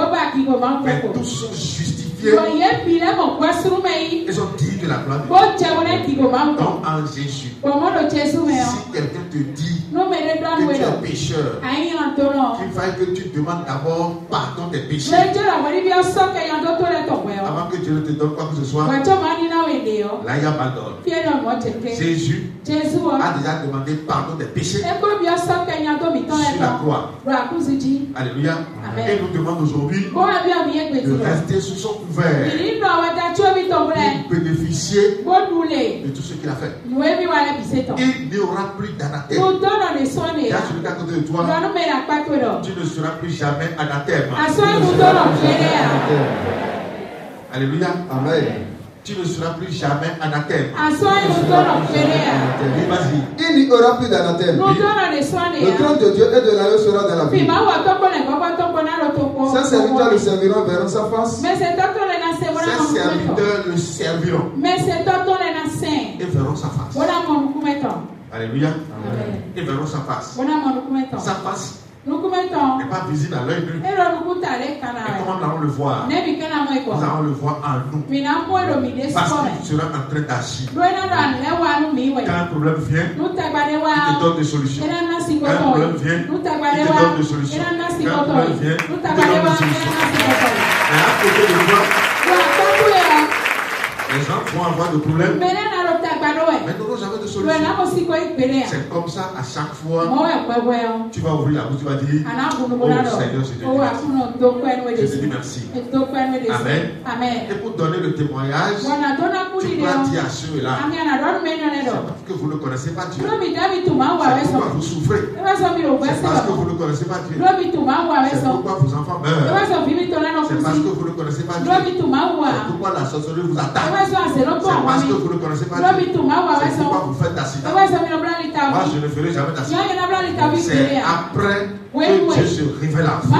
Mais tous sont justifiés. Ils sont dignes de la gloire. Donc en Jésus, si quelqu'un te dit que tu es pécheur, qu'il faille que tu demandes d'abord pardon des péchés avant que Dieu ne te donne quoi que ce soit. Là il y a mal d'ordre. Jésus a déjà demandé pardon des péchés sur la croix. Alléluia. Et nous demande aujourd'hui de rester sous son couvert pour bénéficier de tout ce qu'il a fait. Il n'y aura plus d'anathème. Il y a celui qui est à côté de toi. Tu ne seras plus jamais anathème. Alléluia. Amen. Tu ne seras plus jamais anathème. Vas-y. Il n'y aura plus d'anathème. Le trône de Dieu et de l'agneau sera dans la vie. Ses serviteurs le serviront, verront sa face. Ses serviteurs le serviront et verront sa face. Alléluia. Et verront sa face. Sa face n'est pas visible à l'œil nu. Et comment nous allons le voir? Nous allons le voir en nous. Parce qu'il sera en train d'agir. Quand un problème vient, il te donne des solutions. Quand un problème vient, il te donne des solutions. Quand un problème vient, il te donne des solutions. Et à côté de toi, les gens vont avoir des problèmes, mais n'auront jamais de solution. C'est comme ça à chaque fois. Tu vas ouvrir la bouche, tu vas dire: oh Seigneur, je te dis merci. Amen. Et pour donner le témoignage, tu dois dire à ceux-là: c'est parce que vous ne connaissez pas Dieu. C'est pourquoi vous souffrez. C'est parce que vous ne connaissez pas Dieu. C'est pourquoi vos enfants meurent. C'est parce que vous ne connaissez pas Dieu. C'est pourquoi la sorcellerie vous attaque. C'est parce que vous ne connaissez pas Dieu. C'est pourquoi vous faites d'accident. Moi, je ne ferai jamais d'accident. C'est après que Dieu se révèle à vous que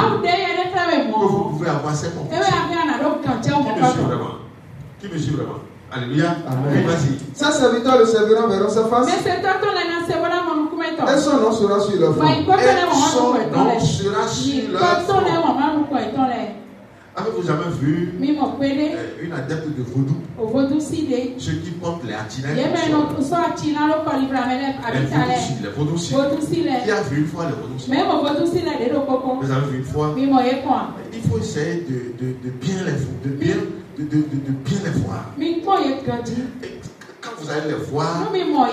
vous pouvez avoir cette confiance. Qui me suit vraiment? Alléluia. Amen. Vas-y. Ses serviteurs le serviront, verront sa face. Et son nom sera sur leur front. Avez-vous jamais vu une adepte de vaudou? Ceux qui portent les attinelles. Les vaudoucils. Qui a vu une fois les vaudoucils? Vous avez vu une fois? Il faut essayer de bien les voir. Quand vous allez les voir,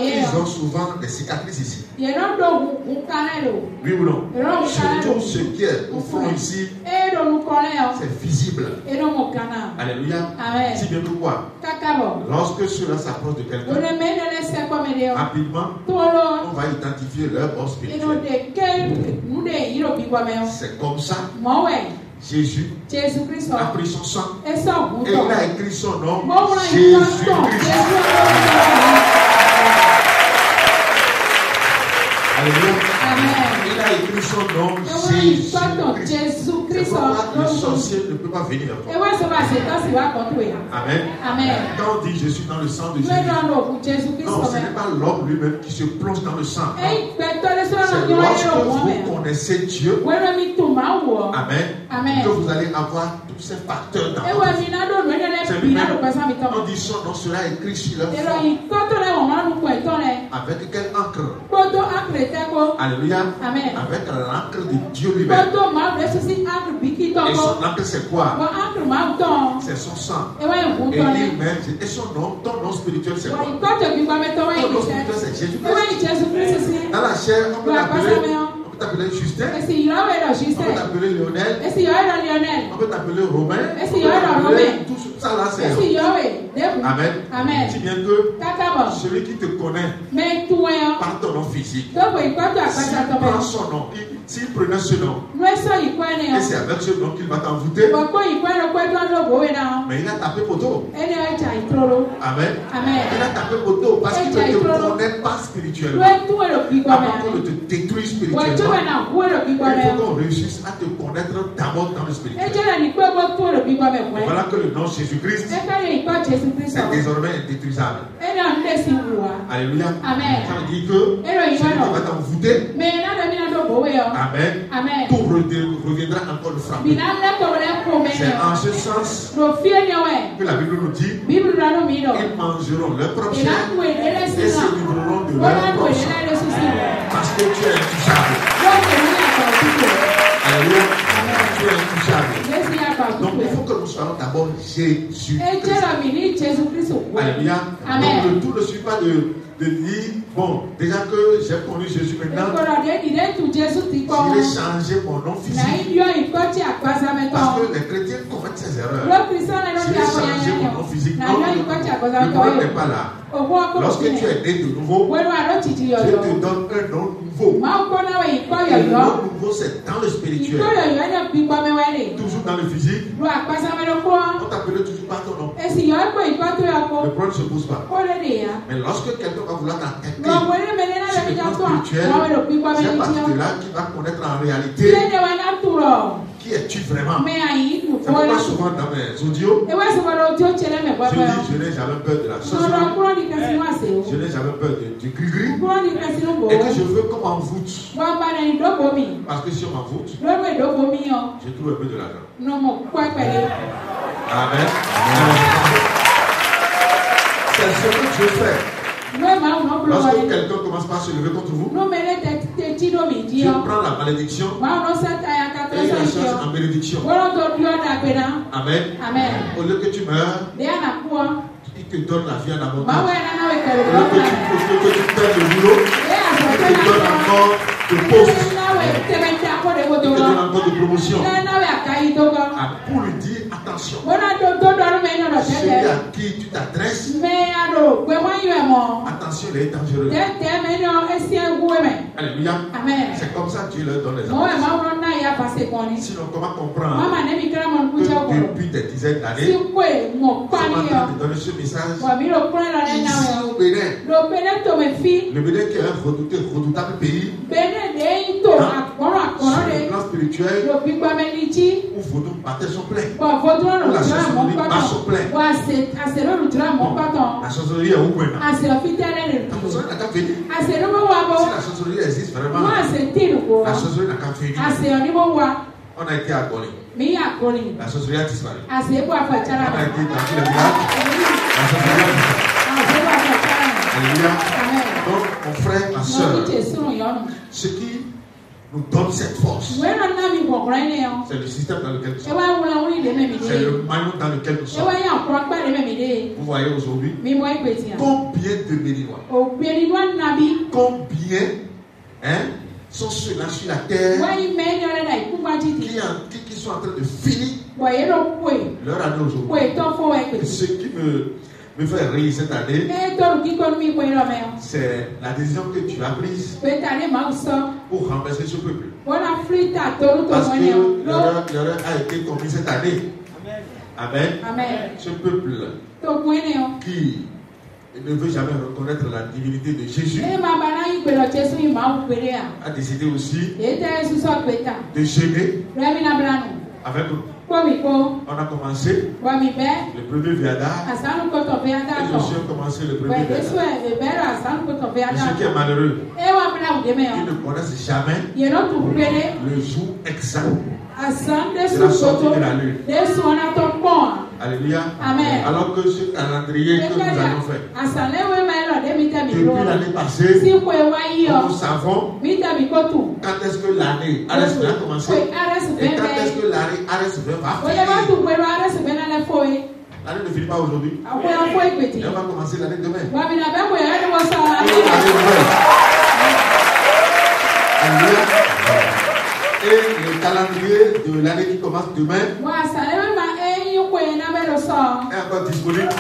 ils ont souvent des cicatrices ici. Oui ou non? Surtout ce qui est au fond ici, C'est visible. Alléluia. Si bien que quoi? Lorsque cela s'approche de quelqu'un, rapidement, on va identifier leur bord spirituel. C'est comme ça. Jésus a pris son sang et il a écrit son nom, Jésus-Christ. Alléluia. Il a écrit son nom, Jésus-Christ. C'est pourquoi le sorcier ne peut pas venir. Amen. Quand on dit je suis dans le sang de Jésus, non, ce n'est pas l'homme lui-même qui se plonge dans le sang. C'est lorsque vous connaissez Dieu, Amen, que vous allez avoir tous ces facteurs dans votre vie. C'est lui-même. On dit son nom sera écrit sur leur front. Avec quelle encre? Alléluia. Avec l'encre de Dieu lui-même. Et son encre c'est quoi? C'est son sang. Et lui-même, et son nom, ton nom spirituel c'est quoi? Ton nom spirituel c'est Jésus-Christ. Dans la chair, on peut t'appeler Justin, on peut t'appeler Lionel, on peut t'appeler Romain, on peut t'appeler tout ça là c'est Amen. Si bien que celui qui te connaît par ton nom physique, s'il prend son nom, s'il prenait ce nom, et c'est avec ce nom qu'il va t'envoûter, mais il a tapé poteau. Amen. Il a tapé poteau parce qu'il ne te connaît pas spirituellement. Avant qu'on ne te détruise spirituellement, il faut qu'on réussisse à te connaître d'abord dans le spirituel. Voilà que le nom Jésus-Christ est désormais indétruisable. Alléluia. Ça veut dire que celui qui va t'envoûter, Amen, tout reviendra encore le frapper. C'est en ce sens que la Bible nous dit ils mangeront leur propre chair et se livreront de leur propre sang. Parce que tu es intouchable. Alléluia. Tu es intouchable. Donc il faut que nous soyons d'abord Jésus. Alléluia. Donc tout ne suit pas de dire, bon, déjà que j'ai connu Jésus maintenant, il a changé mon nom physique. Parce que les chrétiens commettent ces erreurs. S'il a changé mon nom physique, non, le problème n'est pas là. Lorsque tu es né de nouveau, Dieu te donne un nom nouveau. Et le nom nouveau, c'est dans le spirituel. Toujours dans le physique, on t'appelait toujours par ton nom. Le problème ne se pose pas. Mais lorsque quelqu'un va vouloir t'attaquer sur le plan spirituel, c'est parce que là qui va connaître en réalité qui es-tu vraiment. C'est pourquoi souvent dans mes audios, je n'ai jamais peur de la sorcellerie, je n'ai jamais peur du gris-gris, et que je veux qu'on m'envoûte. Parce que si on m'envoûte, je trouve un peu de l'argent. Amen. C'est ce que Dieu fait. Lorsque quelqu'un commence par se lever contre vous, Dieu prend la malédiction et il la change en bénédiction. Amen. Au lieu que tu meurs, il te donne la vie en abondance. Au lieu que tu perds le boulot, il te donne encore de poste. Il te donne encore de promotion. Pour lui dire attention. Celui à qui tu t'adresses, attention, il est dangereux. Alléluia. C'est comme ça que Dieu leur donne les enfants. Sinon, comment comprendre que depuis des dizaines d'années, je suis en train de donner ce message ici au Bénin. Le Bénin qui est un redoutable pays. Sur le plan spirituel, où Vaudou battait son plein. Où la sorcellerie bat son plein. La sorcellerie est où maintenant? La sorcellerie n'a qu'à venir. Si la sorcellerie existe vraiment, la sorcellerie n'a qu'à venir. On a été aboli. La sorcellerie a disparu. On a été dans tous les villages. La sorcellerie a disparu. Alléluia. Donc, mon frère, ma soeur, ce qui nous donne cette force, c'est le système dans lequel nous sommes. C'est le maillot dans lequel nous sommes. Vous voyez aujourd'hui combien de Béninois, combien sont ceux-là sur la terre qui sont en train de finir leur année aujourd'hui. Ce qui me fait rire cette année, c'est la décision que tu as prise pour renverser ce peuple. Parce que l'erreur a été commise cette année. Amen. Ce peuple qui ne veut jamais reconnaître la divinité de Jésus a décidé aussi de gêner avec nous. On a commencé le premier Viada et les aussi ont commencé le premier Viada. Et ce qui est malheureux, ils ne connaissent jamais le jour exact de la sortie de la lune. Alléluia. Amen. Alors que ce calendrier que nous avons fait depuis l'année passée, nous savons quand est-ce que l'année Ares a commencé et quand est-ce que l'année Ares va finir. L'année ne finit pas aujourd'hui. Elle va commencer l'année demain. Alléluia. Et le calendrier de l'année qui commence demain est encore disponible.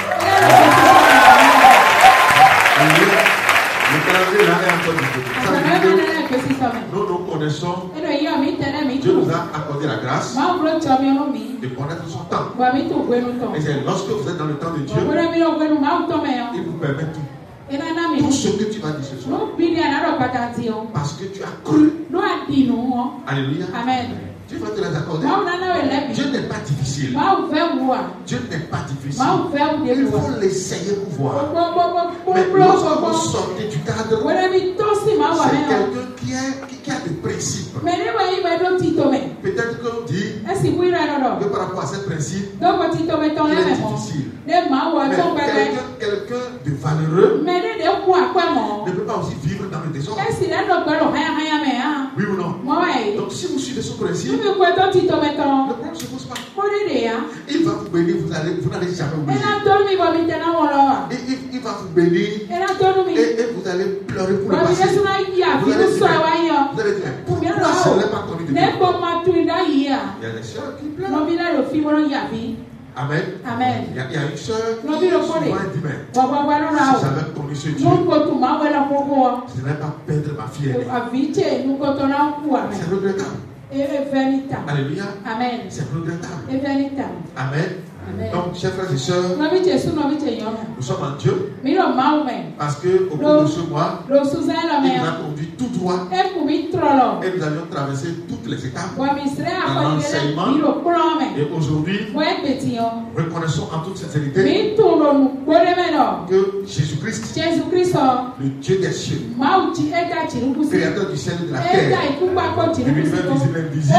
Le calendrier là est encore disponible. Nous nous connaissons. Dieu nous a accordé la grâce de connaître son temps. Et c'est lorsque vous êtes dans le temps de Dieu, il vous permet tout. Tout ce que tu vas dire ce soir. Parce que tu as cru. Alléluia. Amen. Dieu va te les accorder. Dieu n'est pas difficile. Dieu n'est pas difficile. Il faut l'essayer pour voir. Mais lorsque vous sortez du cadre, c'est quelqu'un qui a des principes. Peut-être qu'on dit que par rapport à ces principes, il est difficile. Mais quelqu'un de valeureux ne peut pas aussi vivre dans le désordre. Oui ou non? Donc si vous suivez ce principe, le problème ne se pose pas. Il va vous bénir, vous n'allez jamais oublier. Il va vous bénir et vous allez pleurer pour le passé. Vous allez dire, pourquoi je ne l'ai pas connu de Dieu? Il y a des sœurs qui pleurent. Amen. Amen. Il y a une sœur qui souvent dit, mais si j'avais connu ce Dieu, je n'allais pas perdre ma fille aînée. C'est regrettable. Alléluia. Amen. C'est regrettable. Amen. Donc, chers frères et sœurs, nous sommes en Dieu parce qu'au cours de ce mois, il nous a conduit tout droit et nous avions traversé toutes les étapes dans l'enseignement. Et aujourd'hui, reconnaissons en toute sincérité que Jésus-Christ, le Dieu des cieux, créateur du ciel et de la terre, de l'univers visible et invisible,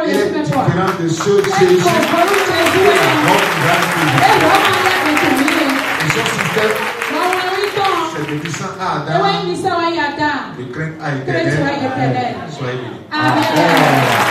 il est différent de ceux de Jésus. Et son système, c'est de puissant à Adam, de crainte à éternel. Soyez bénis. Amen.